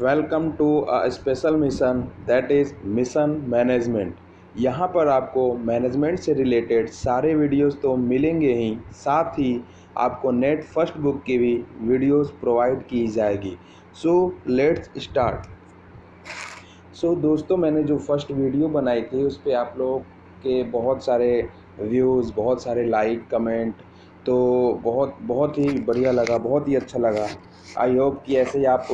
Welcome to a special mission that is mission management. यहाँ पर आपको मैनेजमेंट से रिलेटेड सारे वीडियोस तो मिलेंगे ही, साथ ही आपको नेट फर्स्ट बुक की भी वीडियोस प्रोवाइड की जाएगी। So let's start. दोस्तों, मैंने जो फर्स्ट वीडियो बनाई थी उस पे आप लोग के बहुत सारे व्यूज़, बहुत सारे लाइक, कमेंट, तो बहुत बहुत ही बढ़िया लगा, बहुत ही अच्छा लगा। आई होप कि ऐसे ही आप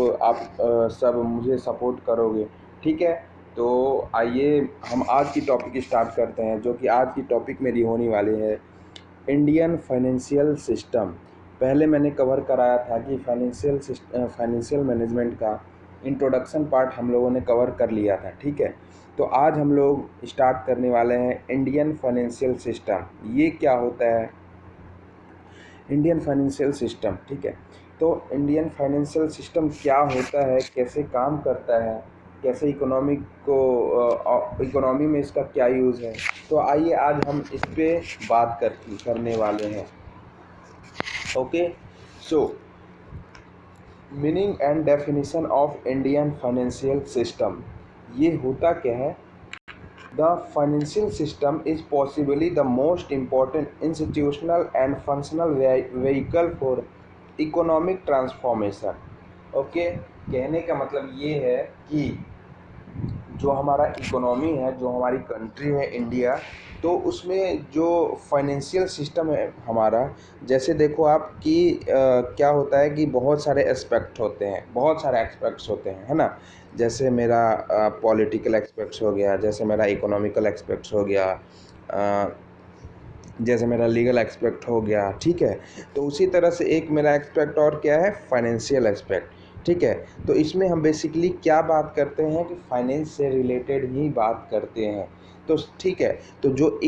सब मुझे सपोर्ट करोगे। ठीक है, तो आइए हम आज की टॉपिक स्टार्ट करते हैं, जो कि आज की टॉपिक मेरी होने वाली है इंडियन फाइनेंशियल सिस्टम। पहले मैंने कवर कराया था कि फाइनेंशियल मैनेजमेंट का इंट्रोडक्शन पार्ट हम लोगों ने कवर कर लिया था। ठीक है, तो आज हम लोग स्टार्ट करने वाले हैं इंडियन फाइनेंशियल सिस्टम। ये क्या होता है इंडियन फाइनेंशियल सिस्टम? ठीक है, तो इंडियन फाइनेंशियल सिस्टम क्या होता है, कैसे काम करता है, कैसे इकोनॉमी में इसका क्या यूज़ है, तो आइए आज हम इस पे बात करने वाले हैं। Okay, so meaning and definition of Indian financial system. ये होता क्या है? The financial system is possibly the most important institutional and functional vehicle for economic transformation। Okay, कहने का मतलब ये है कि जो हमारा इकोनॉमी है, जो हमारी कंट्री है इंडिया, तो उसमें जो फाइनेंशियल सिस्टम है हमारा, जैसे देखो आप कि क्या होता है कि बहुत सारे एस्पेक्ट होते हैं, बहुत सारे एस्पेक्ट्स होते हैं, है ना। जैसे मेरा पॉलिटिकल एस्पेक्ट्स हो गया, जैसे मेरा इकोनॉमिकल एस्पेक्ट्स हो गया, जैसे मेरा लीगल एस्पेक्ट हो गया। ठीक है, तो उसी तरह से एक मेरा एस्पेक्ट और क्या है, फाइनेंशियल एस्पेक्ट। ठीक है, तो इसमें हम बेसिकली क्या बात करते हैं कि फाइनेंस से रिलेटेड ही बात करते हैं। तो ठीक है, तो जो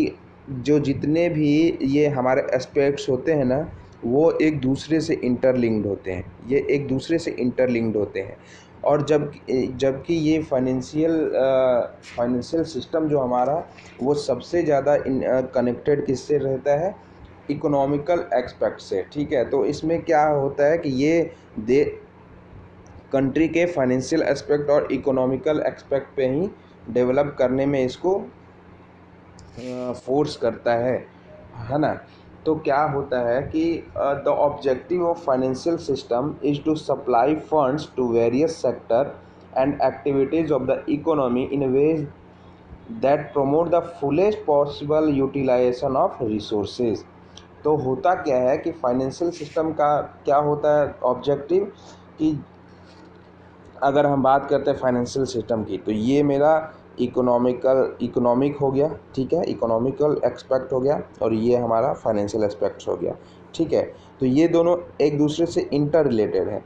जितने भी ये हमारे एस्पेक्ट्स होते हैं ना, वो एक दूसरे से इंटरलिंक्ड होते हैं, ये एक दूसरे से इंटरलिंक्ड होते हैं। और जबकि ये फाइनेंशियल सिस्टम जो हमारा, वो सबसे ज़्यादा कनेक्टेड किससे रहता है? इकोनॉमिकल एस्पेक्ट से। ठीक है, तो इसमें क्या होता है कि ये दे कंट्री के फाइनेंशियल एस्पेक्ट और इकोनॉमिकल एस्पेक्ट पे ही डेवलप करने में इसको फोर्स करता है ना। तो क्या होता है कि the objective of financial system is to supply funds to various sector and activities of the economy in ways that promote the fullest possible utilisation of resources. तो होता क्या है कि फाइनेंशियल सिस्टम का क्या होता है ऑब्जेक्टिव, कि अगर हम बात करते हैं फाइनेंशियल सिस्टम की, तो ये मेरा इकोनॉमिक हो गया। ठीक है, इकोनॉमिकल एस्पेक्ट हो गया, और ये हमारा फाइनेंशियल एस्पेक्ट हो गया। ठीक है, तो ये दोनों एक दूसरे से इंटर रिलेटेड है।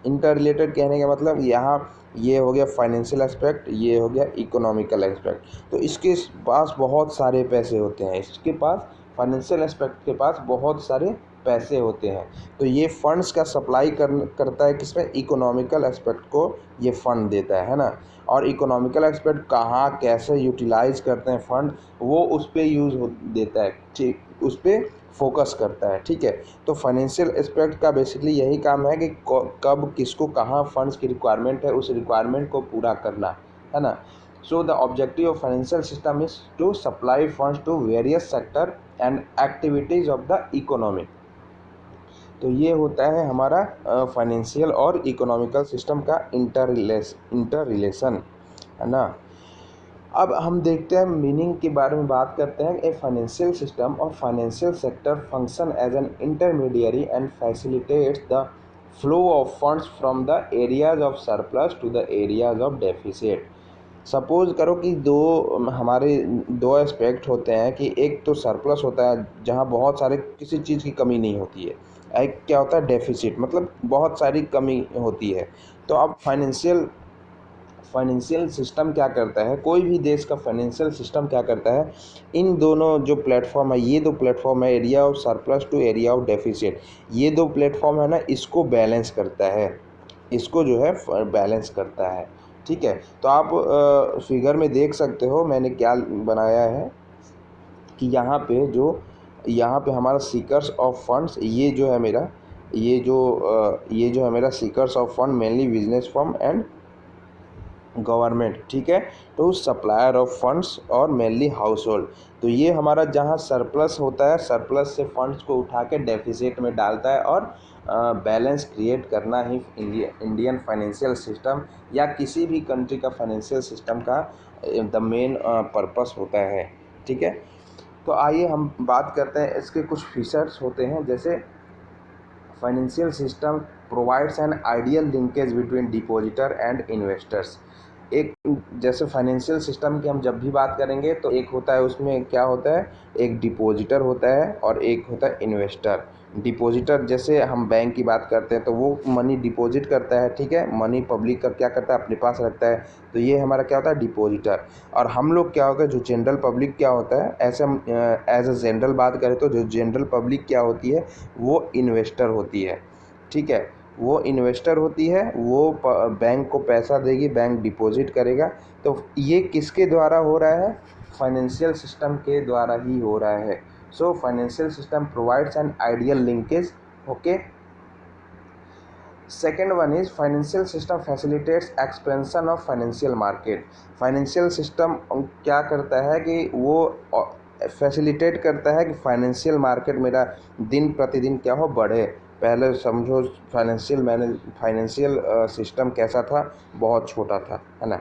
इंटर रिलेटेड कहने का मतलब यहाँ ये हो गया फाइनेंशियल एस्पेक्ट, ये हो गया इकोनॉमिकल एस्पेक्ट। तो इसके पास बहुत सारे पैसे होते हैं, इसके पास फाइनेंशियल एस्पेक्ट के पास बहुत सारे पैसे होते हैं। तो ये फंड्स का सप्लाई करता है किसमें? इकोनॉमिकल एस्पेक्ट को ये फंड देता है ना। और इकोनॉमिकल एस्पेक्ट कहाँ कैसे यूटिलाइज करते हैं फंड, वो उस पर देता है। ठीक, उस पर फोकस करता है। ठीक है, तो फाइनेंशियल एस्पेक्ट का बेसिकली यही काम है कि कब किसको कहाँ फंड्स की रिक्वायरमेंट है, उस रिक्वायरमेंट को पूरा करना, है ना। So the objective of financial system is to supply funds to various sector and activities of the economy. तो ये होता है हमारा फाइनेंशियल और इकोनॉमिकल सिस्टम का इंटर रिलेशन, है ना। अब हम देखते हैं मीनिंग के बारे में बात करते हैं। ए फाइनेंशियल सिस्टम और financial sector function as an intermediary and facilitates the flow of funds from the areas of surplus to the areas of deficit. Suppose करो कि हमारे दो एस्पेक्ट होते हैं, कि एक तो सरप्लस होता है जहाँ बहुत सारे किसी चीज़ की कमी नहीं होती है, एक क्या होता है डेफिसिट, मतलब बहुत सारी कमी होती है। तो अब फाइनेंशियल सिस्टम क्या करता है, कोई भी देश का फाइनेंशियल सिस्टम क्या करता है, इन दोनों जो प्लेटफॉर्म है, ये दो प्लेटफॉर्म है, area of surplus to area of deficit, ये दो प्लेटफॉर्म है ना, इसको बैलेंस करता है, इसको जो है बैलेंस करता है। ठीक है, तो आप फिगर में देख सकते हो मैंने क्या बनाया है, कि यहाँ पे हमारा सीकर्स ऑफ फंड्स, ये जो है मेरा, ये जो है मेरा seekers of fund, mainly business firm and government, ठीक है, टू सप्लायर ऑफ फंड्स और मेनली हाउस होल्ड। तो ये हमारा जहाँ सरप्लस होता है, सरप्लस से फंड्स को उठा के डेफिसिट में डालता है और बैलेंस क्रिएट करना ही इंडियन फाइनेंशियल सिस्टम या किसी भी कंट्री का फाइनेंशियल सिस्टम का द मेन पर्पस होता है, ठीक है। तो आइए हम बात करते हैं, इसके कुछ फीचर्स होते हैं, जैसे financial system provides an ideal linkage between depositor and investors. एक जैसे फाइनेंशियल सिस्टम की हम जब भी बात करेंगे तो एक होता है, उसमें क्या होता है, एक डिपॉजिटर होता है और एक होता है इन्वेस्टर। डिपॉजिटर जैसे हम बैंक की बात करते हैं तो वो मनी डिपॉजिट करता है, ठीक है, मनी पब्लिक का क्या करता है, अपने पास रखता है, तो ये हमारा क्या होता है, डिपॉजिटर। और हम लोग क्या होता है, जो जनरल पब्लिक क्या होता है, ऐसे हम एज अ जनरल बात करें तो जो जनरल पब्लिक क्या होती है, वो इन्वेस्टर होती है, ठीक है, वो इन्वेस्टर होती है, वो बैंक को पैसा देगी, बैंक डिपॉजिट करेगा। तो ये किसके द्वारा हो रहा है, फाइनेंशियल सिस्टम के द्वारा ही हो रहा है। So financial system provides an ideal linkage, okay. Second one is financial system facilitates expansion of financial market. Financial system क्या करता है कि वो फैसिलिटेट करता है कि फाइनेंशियल मार्केट मेरा दिन प्रतिदिन क्या हो, बढ़े। पहले समझो फाइनेंशियल सिस्टम कैसा था, बहुत छोटा था, है ना।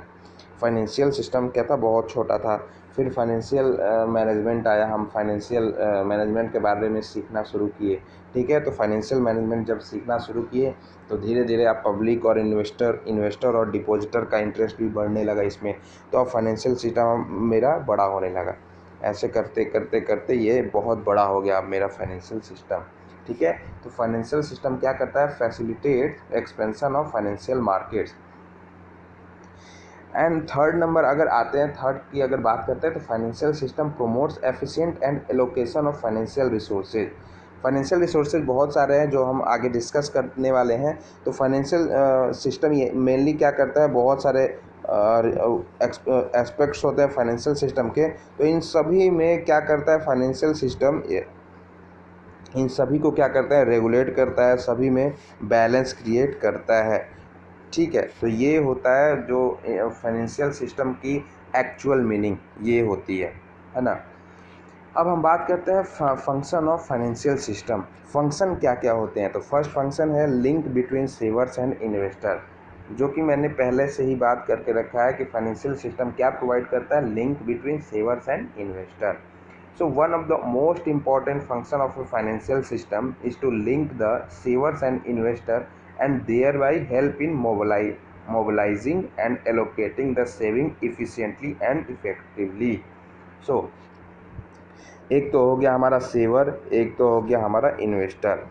फाइनेंशियल सिस्टम क्या था, बहुत छोटा था। फिर फाइनेंशियल मैनेजमेंट आया, हम फाइनेंशियल मैनेजमेंट के बारे में सीखना शुरू किए, ठीक है। तो फाइनेंशियल मैनेजमेंट जब सीखना शुरू किए तो धीरे धीरे आप पब्लिक और इन्वेस्टर और डिपॉजिटर का इंटरेस्ट भी बढ़ने लगा इसमें, तो अब फाइनेंशियल सिस्टम मेरा बड़ा होने लगा। ऐसे करते करते करते ये बहुत बड़ा हो गया अब मेरा फाइनेंशियल सिस्टम, ठीक है। तो फाइनेंशियल सिस्टम क्या करता है, facilitate expansion of financial markets. And third number अगर आते हैं, थर्ड की अगर बात करते हैं तो financial system promotes efficient and allocation of financial resources. Financial resources बहुत सारे हैं जो हम आगे डिस्कस करने वाले हैं। तो फाइनेंशियल सिस्टम ये मेनली क्या करता है, बहुत सारे एस्पेक्ट्स होते हैं फाइनेंशियल सिस्टम के। तो इन सभी में क्या करता है फाइनेंशियल सिस्टम, इन सभी को क्या करता है, रेगुलेट करता है, सभी में बैलेंस क्रिएट करता है, ठीक है। तो ये होता है जो फाइनेंशियल सिस्टम की एक्चुअल मीनिंग ये होती है ना। अब हम बात करते हैं function of financial system. Function क्या क्या होते हैं, तो फर्स्ट फंक्शन है लिंक बिटवीन सेवर्स एंड इन्वेस्टर, जो कि मैंने पहले से ही बात करके रखा है कि फाइनेंशियल सिस्टम क्या प्रोवाइड करता है, link between सेवर्स and investor. So one of the most important function of a financial system is to link the savers and investor and thereby help in mobilizing and allocating the saving efficiently and effectively. So एक तो हो गया हमारा saver, एक तो हो गया हमारा इन्वेस्टर।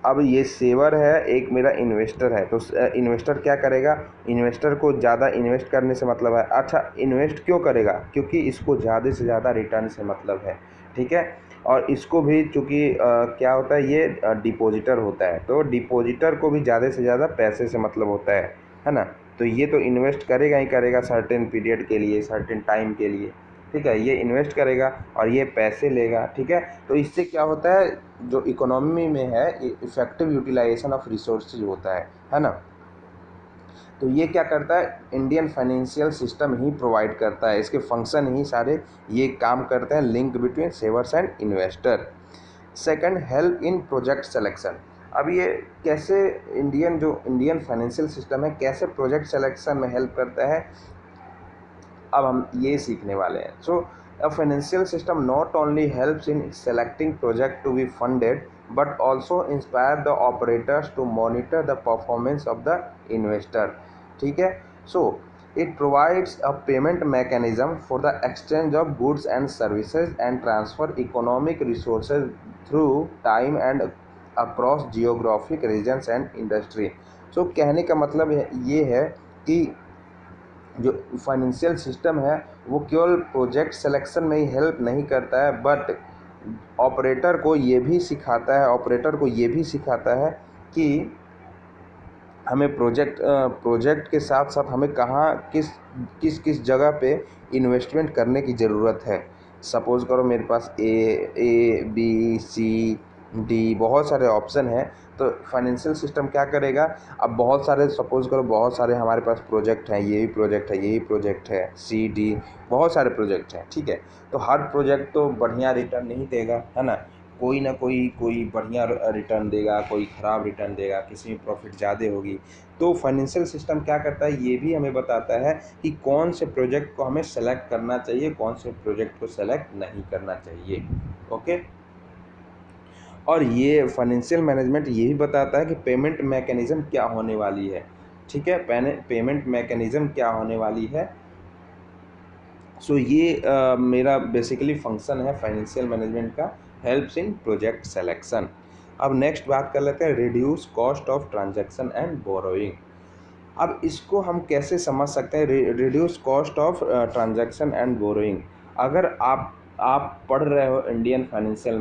अब ये सेवर है, एक मेरा इन्वेस्टर है। तो इन्वेस्टर क्या करेगा, इन्वेस्टर को ज़्यादा इन्वेस्ट करने से मतलब है, अच्छा इन्वेस्ट क्यों करेगा, क्योंकि इसको ज़्यादा से ज़्यादा रिटर्न से मतलब है, ठीक है। और इसको भी चूँकि क्या होता है, ये डिपॉजिटर होता है, तो डिपॉजिटर को भी ज़्यादा से ज़्यादा पैसे से मतलब होता है ना। तो ये तो इन्वेस्ट करेगा ही करेगा सर्टेन पीरियड के लिए, सर्टेन टाइम के लिए, ठीक है, ये इन्वेस्ट करेगा और ये पैसे लेगा, ठीक है। तो इससे क्या होता है, जो इकोनॉमी में है इफेक्टिव यूटिलाइजेशन ऑफ रिसोर्सेज होता है ना। तो ये क्या करता है, इंडियन फाइनेंशियल सिस्टम ही प्रोवाइड करता है, इसके फंक्शन ही सारे ये काम करते हैं, link between सेवर्स and investor. Second, help in project selection. अब ये कैसे इंडियन फाइनेंशियल सिस्टम है, कैसे प्रोजेक्ट सिलेक्शन में हेल्प करता है, अब हम ये सीखने वाले हैं। So a financial system not only helps in selecting project to be funded but also inspire the operators to monitor the performance of the investor, ठीक है। So it provides a payment mechanism for the exchange of goods and services and transfer economic resources through time and across geographic regions and industry। So कहने का मतलब ये है कि जो financial system है वो केवल प्रोजेक्ट सिलेक्शन में ही हेल्प नहीं करता है, बट ऑपरेटर को ये भी सिखाता है कि हमें प्रोजेक्ट के साथ साथ हमें कहाँ किस जगह पे इन्वेस्टमेंट करने की ज़रूरत है। सपोज़ करो मेरे पास A B C डी, बहुत सारे ऑप्शन हैं। तो फाइनेंशियल सिस्टम क्या करेगा, अब बहुत सारे, सपोज़ करो बहुत सारे हमारे पास प्रोजेक्ट हैं, ये भी प्रोजेक्ट है, ये भी प्रोजेक्ट है, सी डी, बहुत सारे प्रोजेक्ट हैं, ठीक है। तो हर प्रोजेक्ट तो बढ़िया रिटर्न नहीं देगा, है ना। कोई ना कोई कोई बढ़िया रिटर्न देगा, कोई ख़राब रिटर्न देगा, किसी में प्रॉफिट ज़्यादा होगी। तो फाइनेंशियल सिस्टम क्या करता है, ये भी हमें बताता है कि कौन से प्रोजेक्ट को हमें सेलेक्ट करना चाहिए, कौन से प्रोजेक्ट को सेलेक्ट नहीं करना चाहिए। ओके। और ये फाइनेंशियल मैनेजमेंट ये भी बताता है कि पेमेंट मैकेनिज़्म क्या होने वाली है, ठीक है। पेमेंट मैकेनिज़्म क्या होने वाली है। सो ये मेरा बेसिकली फंक्शन है फाइनेंशियल मैनेजमेंट का, हेल्प्स इन प्रोजेक्ट सेलेक्शन। अब नेक्स्ट बात कर लेते हैं reduce cost of transaction and borrowing. अब इसको हम कैसे समझ सकते हैं, reduce cost of transaction and borrowing. अगर आप पढ़ रहे हो इंडियन फाइनेंशियल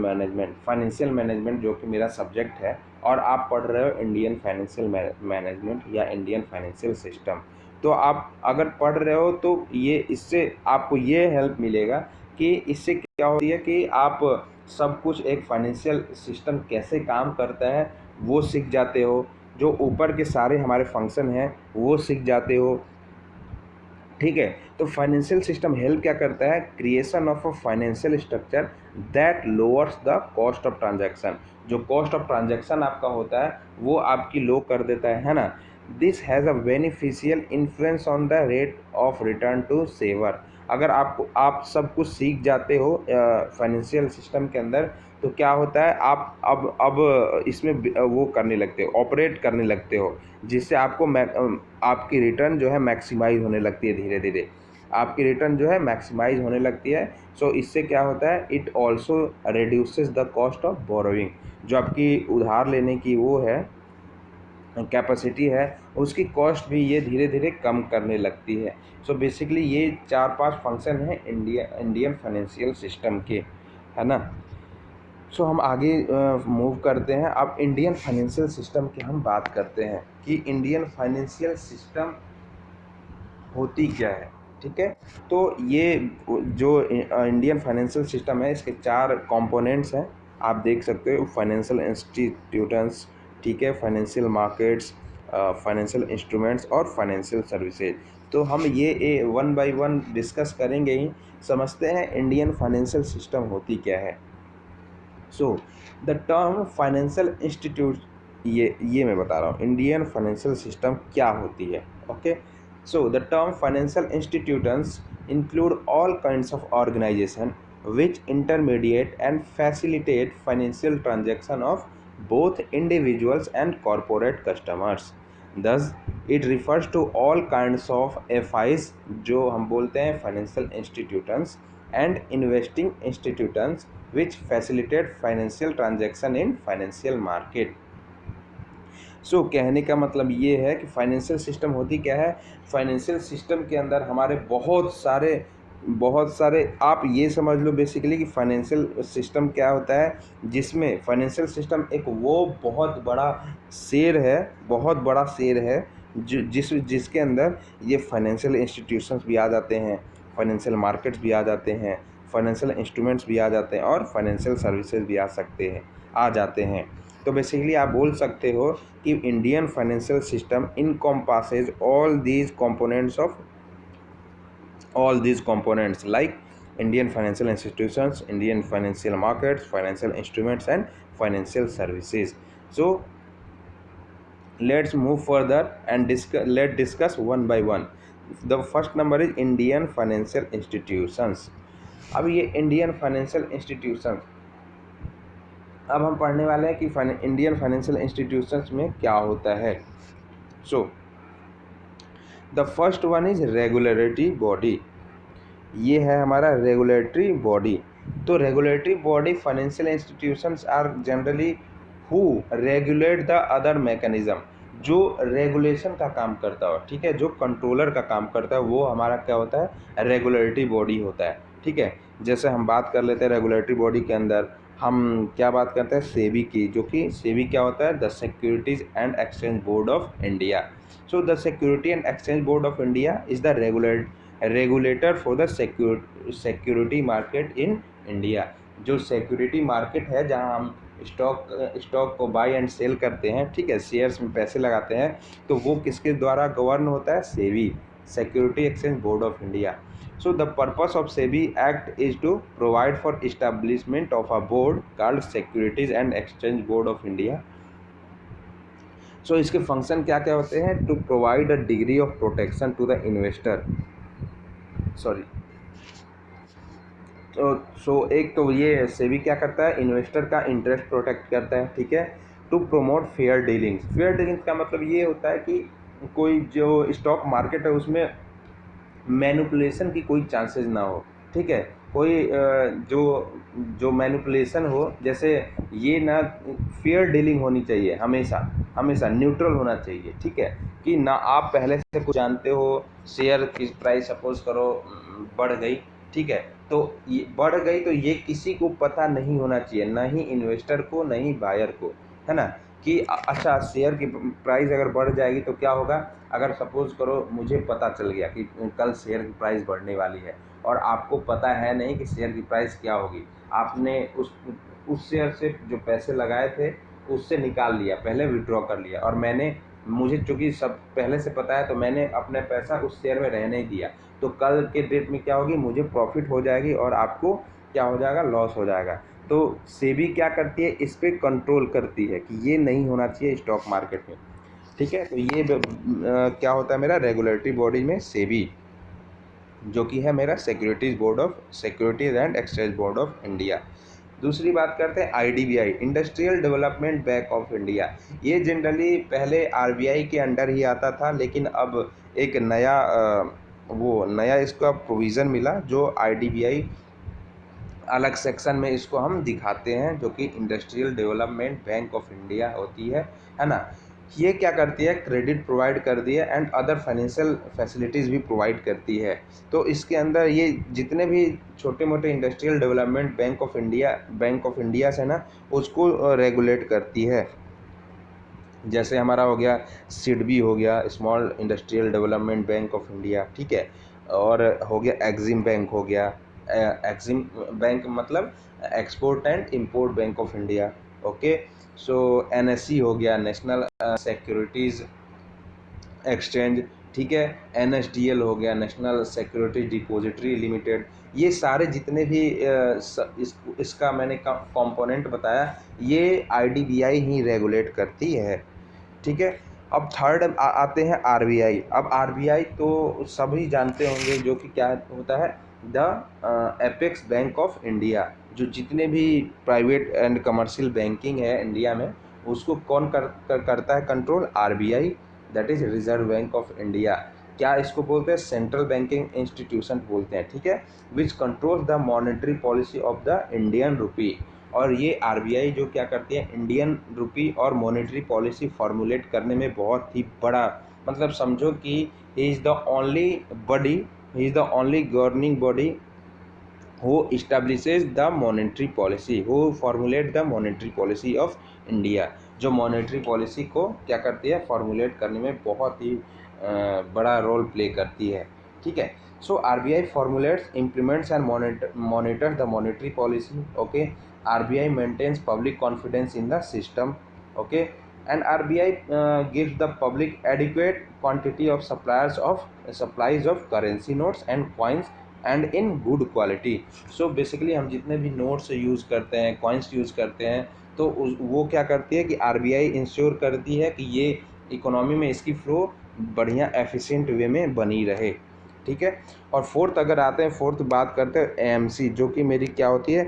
मैनेजमेंट जो कि मेरा सब्जेक्ट है, और आप पढ़ रहे हो इंडियन फाइनेंशियल मैनेजमेंट या इंडियन फाइनेंशियल सिस्टम, तो आप अगर पढ़ रहे हो तो ये इससे आपको ये हेल्प मिलेगा कि इससे क्या होती है कि आप सब कुछ एक फाइनेंशियल सिस्टम कैसे काम करता है वो सीख जाते हो, जो ऊपर के सारे हमारे फंक्शन हैं वो सीख जाते हो, ठीक है। तो फाइनेंशियल सिस्टम हेल्प क्या करता है, creation of a financial structure that lowers the cost of transaction. जो कॉस्ट ऑफ ट्रांजैक्शन आपका होता है वो आपकी लो कर देता है ना। This has a beneficial influence on the rate of return to saver. अगर आप सब कुछ सीख जाते हो फाइनेंशियल सिस्टम के अंदर, तो क्या होता है, आप अब इसमें वो करने लगते हो, ऑपरेट करने लगते हो, जिससे आपको आपकी रिटर्न जो है मैक्सिमाइज होने लगती है, धीरे धीरे आपकी रिटर्न जो है मैक्सिमाइज होने लगती है। सो इससे क्या होता है, it also reduces the cost of borrowing. जो आपकी उधार लेने की वो है कैपेसिटी है, उसकी कॉस्ट भी ये धीरे धीरे कम करने लगती है। सो बेसिकली ये 4-5 फंक्शन हैं इंडियन फाइनेंशियल सिस्टम के, है ना। सो हम आगे मूव करते हैं। अब इंडियन फाइनेंशियल सिस्टम की हम बात करते हैं कि इंडियन फाइनेंशियल सिस्टम होती क्या है, ठीक है। तो ये जो इंडियन फाइनेंशियल सिस्टम है, इसके 4 कंपोनेंट्स हैं, आप देख सकते हो। फाइनेंशियल इंस्टीट्यूशंस, ठीक है, फाइनेंशियल मार्केट्स, फाइनेंशियल इंस्ट्रूमेंट्स और फाइनेंशियल सर्विसेज। तो हम ये वन बाय वन डिस्कस करेंगे ही। समझते हैं इंडियन फाइनेंशियल सिस्टम होती क्या है। So the term financial institute, ये मैं बता रहा हूँ इंडियन फाइनेंशियल सिस्टम क्या होती है। Okay. So the term financial institutions include all kinds of organization which intermediate and facilitate financial transaction of both individuals and corporate customers. Thus it refers to all kinds of FIs जो हम बोलते हैं financial institutions and investing institutions which facilitate financial transaction in financial market. सो कहने का मतलब ये है कि फाइनेंशियल सिस्टम होती क्या है। फाइनेंशियल सिस्टम के अंदर हमारे बहुत सारे आप ये समझ लो बेसिकली कि फाइनेंशियल सिस्टम क्या होता है, जिसमें फाइनेंशियल सिस्टम एक वो बहुत बड़ा शेर है जिसके अंदर ये फाइनेंशियल इंस्टीट्यूशंस भी आ जाते हैं, फाइनेंशियल मार्केट्स भी आ जाते हैं, फाइनेंशियल इंस्ट्रूमेंट्स भी आ जाते हैं और फाइनेंशियल सर्विसेज भी आ जाते हैं। तो बेसिकली आप बोल सकते हो कि Indian financial system encompasses all these components like Indian financial institutions, Indian financial markets, financial instruments and financial services. So let's move further and let's discuss one by one. The first number is Indian financial institutions. अब ये Indian financial institutions, अब हम पढ़ने वाले हैं कि Indian financial institutions में क्या होता है। So the first one is regulatory body. ये है हमारा रेगुलेटरी बॉडी। तो regulatory body financial institutions are generally who regulate the other mechanism. जो रेगुलेशन का काम करता हो, ठीक है, जो कंट्रोलर का काम करता है, वो हमारा क्या होता है, रेगुलेटरी बॉडी होता है, ठीक है। जैसे हम बात कर लेते हैं रेगुलेटरी बॉडी के अंदर हम क्या बात करते हैं, सेबी की, जो कि सेबी क्या होता है, the securities and exchange board of India. So the security and exchange board of India is the regulator for the security market in India. जो सिक्योरिटी मार्केट है, जहां हम स्टॉक स्टॉक को बाय एंड सेल करते हैं, ठीक है, shares में पैसे लगाते हैं, तो वो किसके द्वारा गवर्न होता है? SEBI, security exchange board of India. So the purpose of SEBI act is to provide for establishment of a board called securities and exchange board of India. So इसके फंक्शन क्या क्या होते हैं? To provide a degree of protection to the investor, sorry, so एक तो ये सेबी क्या करता है? इन्वेस्टर का इंटरेस्ट प्रोटेक्ट करता है, ठीक है। To promote fair dealings, fair dealings का मतलब ये होता है कि कोई जो स्टॉक मार्केट है उसमें मैनिपुलेशन की कोई चांसेस ना हो, ठीक है। कोई जो जो मैनिपुलेशन हो, जैसे ये ना, फेयर डीलिंग होनी चाहिए, हमेशा हमेशा न्यूट्रल होना चाहिए, ठीक है, कि ना आप पहले से कुछ जानते हो, शेयर की प्राइस सपोज करो बढ़ गई, ठीक है, तो ये बढ़ गई तो ये किसी को पता नहीं होना चाहिए, ना ही इन्वेस्टर को, ना ही बायर को, है ना, कि अच्छा शेयर की प्राइस अगर बढ़ जाएगी तो क्या होगा? अगर सपोज करो मुझे पता चल गया कि कल शेयर की प्राइस बढ़ने वाली है और आपको पता है नहीं कि शेयर की प्राइस क्या होगी, आपने उस शेयर से जो पैसे लगाए थे उससे निकाल लिया, पहले विड्रॉ कर लिया, और मुझे चूँकि सब पहले से पता है तो मैंने अपने पैसा उस शेयर में रहने ही दिया, तो कल के डेट में क्या होगी? मुझे प्रॉफिट हो जाएगी और आपको क्या हो जाएगा? लॉस हो जाएगा। तो सेबी क्या करती है? इस पे कंट्रोल करती है कि ये नहीं होना चाहिए स्टॉक मार्केट में, ठीक है। तो ये क्या होता है मेरा रेगुलेटरी बॉडी में? सेबी, जो कि है मेरा securities and exchange board of India. दूसरी बात करते हैं IDBI, industrial development bank of India. ये जनरली पहले आरबीआई के अंडर ही आता था, लेकिन अब एक नया इसका प्रोविज़न मिला, जो आईडीबीआई अलग सेक्शन में इसको हम दिखाते हैं, जो कि industrial development bank of India होती है ना। ये क्या करती है? क्रेडिट प्रोवाइड कर दी है एंड अदर फाइनेंशियल फैसिलिटीज़ भी प्रोवाइड करती है। तो इसके अंदर ये जितने भी छोटे मोटे industrial development bank of India है ना, उसको रेगुलेट करती है। जैसे हमारा हो गया सिडबी, हो गया small industrial development bank of India, ठीक है, और हो गया एग्जिम बैंक, हो गया एग्जिम बैंक मतलब export and import bank of India, okay. So NSC हो गया, नेशनल सिक्योरिटीज़ एक्सचेंज, ठीक है, एनएसडीएल हो गया, नेशनल सिक्योरिटी डिपॉजिटरी लिमिटेड। ये सारे जितने भी इसका मैंने कंपोनेंट बताया, ये आईडीबीआई ही रेगुलेट करती है, ठीक है। अब थर्ड आते हैं आरबीआई। अब आरबीआई तो सभी जानते होंगे, जो कि क्या होता है? The apex bank of India. जो जितने भी प्राइवेट एंड कमर्शियल बैंकिंग है इंडिया में, उसको कौन करता है control? RBI, that is reserve Bank of India. क्या इसको बोलते हैं? सेंट्रल बैंकिंग इंस्टीट्यूशन बोलते हैं, ठीक है, which control the monetary policy of the Indian rupee. और ये आरबीआई जो क्या करती है? इंडियन रुपी और मॉनेटरी पॉलिसी फॉर्मुलेट करने में बहुत ही बड़ा, मतलब समझो कि he is the only body, he is the only governing body who establishes the monetary policy, who formulate the monetary policy of India। जो मॉनेटरी पॉलिसी को क्या करती है? फॉर्मुलेट करने में बहुत ही बड़ा रोल प्ले करती है, ठीक है। So RBI formulates, implements and monitor the monetary policy, okay. RBI maintains public confidence in the system, okay, and RBI gives the public adequate quantity of supplies of currency notes and coins and in good quality. So basically हम जितने भी notes use करते हैं, coins use करते हैं, तो वो क्या करती है कि आरबीआई इंश्योर करती है कि ये इकोनॉमी में इसकी फ्लो बढ़िया एफिशिएंट वे में बनी रहे, ठीक है। और फोर्थ अगर आते हैं, फोर्थ बात करते हैं एएमसी, जो कि मेरी क्या होती है?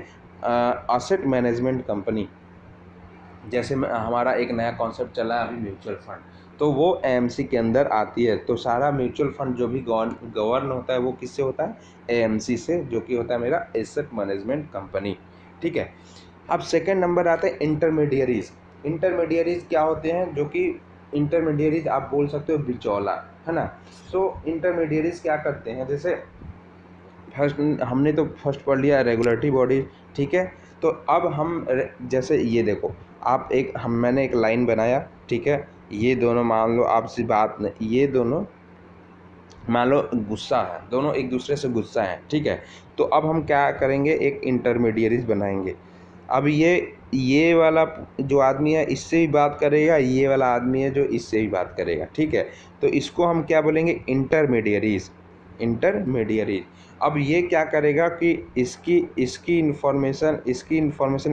Asset management company. जैसे हमारा एक नया कॉन्सेप्ट चला है अभी, म्यूचुअल फंड, तो वो एएमसी के अंदर आती है। तो सारा म्यूचुअल फंड जो भी गवर्न होता है वो किससे होता है? एएमसी से, जो कि होता है मेरा एसेट मैनेजमेंट कंपनी, ठीक है। अब सेकंड नंबर आते हैं इंटरमीडियरीज। इंटरमीडियरीज क्या होते हैं? जो कि इंटरमीडियरीज आप बोल सकते हो बिचौला, है ना। सो इंटरमीडियरीज क्या करते हैं? जैसे फर्स्ट हमने तो फर्स्ट पढ़ लिया रेगुलेटरी बॉडी, ठीक है। तो अब हम जैसे ये देखो, मैंने एक लाइन बनाया, ठीक है, ये दोनों मान लो आपसी बात नहीं, ये दोनों मान लो गुस्सा है, दोनों एक दूसरे से गुस्सा हैं, ठीक है। तो अब हम क्या करेंगे? एक इंटरमीडियरीज बनाएंगे। अब ये ये वाला जो आदमी है इससे भी बात करेगा, ये वाला आदमी है जो इससे भी बात करेगा, ठीक है। तो इसको हम क्या बोलेंगे, इंटरमीडियरीज, इंटरमीडियरीज। अब ये क्या करेगा कि इसकी इन्फॉर्मेशन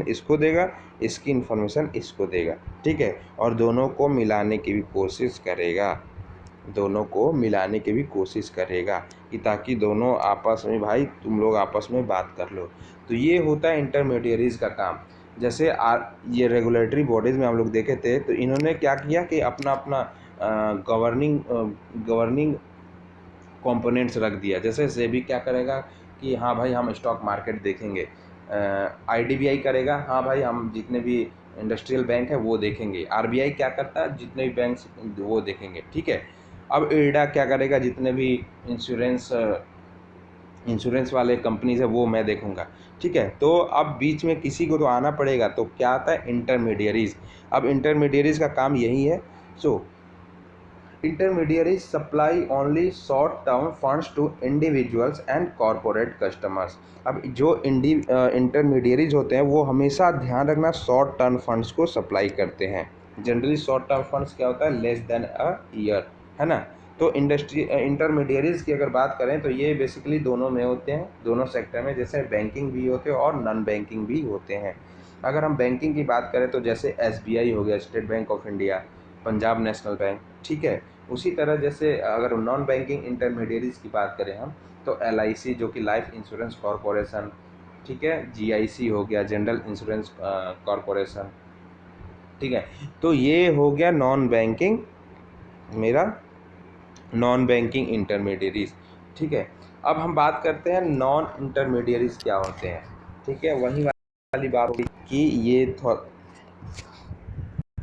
इसको देगा, इसकी इन्फॉर्मेशन इसको देगा, ठीक है, और दोनों को मिलाने की भी कोशिश करेगा, दोनों को मिलाने की भी कोशिश करेगा कि ताकि दोनों आपस में, भाई तुम लोग आपस में बात कर लो। तो ये होता है इंटरमीडियरीज का काम। जैसे ये रेगुलेटरी बॉडीज़ में हम लोग देखे थे, तो इन्होंने क्या किया कि अपना अपना गवर्निंग कंपोनेंट्स रख दिया। जैसे सेबी क्या करेगा कि हाँ भाई हम स्टॉक मार्केट देखेंगे, आईडीबीआई करेगा हाँ भाई हम जितने भी इंडस्ट्रियल बैंक है वो देखेंगे, आरबीआई क्या करता है जितने भी बैंक वो देखेंगे, ठीक है। अब इरडा क्या करेगा, जितने भी इंश्योरेंस वाले कंपनीज है वो मैं देखूंगा, ठीक है। तो अब बीच में किसी को तो आना पड़ेगा, तो क्या आता है, इंटरमीडियरीज। अब इंटरमीडियरीज का काम यही है। सो intermediaries supply only short term funds to individuals and corporate customers। अब जो इंटरमीडियरीज होते हैं वो हमेशा ध्यान रखना शॉर्ट टर्म फंड्स को सप्लाई करते हैं। जनरली शॉर्ट टर्म फंड्स क्या होता है, लेस देन अ ईयर, है ना। तो इंटरमीडियरीज की अगर बात करें तो ये बेसिकली दोनों में होते हैं, दोनों सेक्टर में, जैसे बैंकिंग भी होते हैं और नॉन बैंकिंग भी होते हैं। अगर हम बैंकिंग की बात करें तो जैसे एसबीआई हो गया, state bank of India, Punjab national bank, ठीक है। उसी तरह जैसे अगर नॉन बैंकिंग इंटरमीडियरीज की बात करें हम, तो एलआईसी जो कि लाइफ इंश्योरेंस कॉरपोरेशन, ठीक है, जीआईसी हो गया, जनरल इंश्योरेंस कॉरपोरेशन, ठीक है। तो ये हो गया नॉन बैंकिंग, मेरा नॉन बैंकिंग इंटरमीडियरीज, ठीक है। अब हम बात करते हैं नॉन इंटरमीडियरीज क्या होते हैं, ठीक है। वही वाली बात होगी कि ये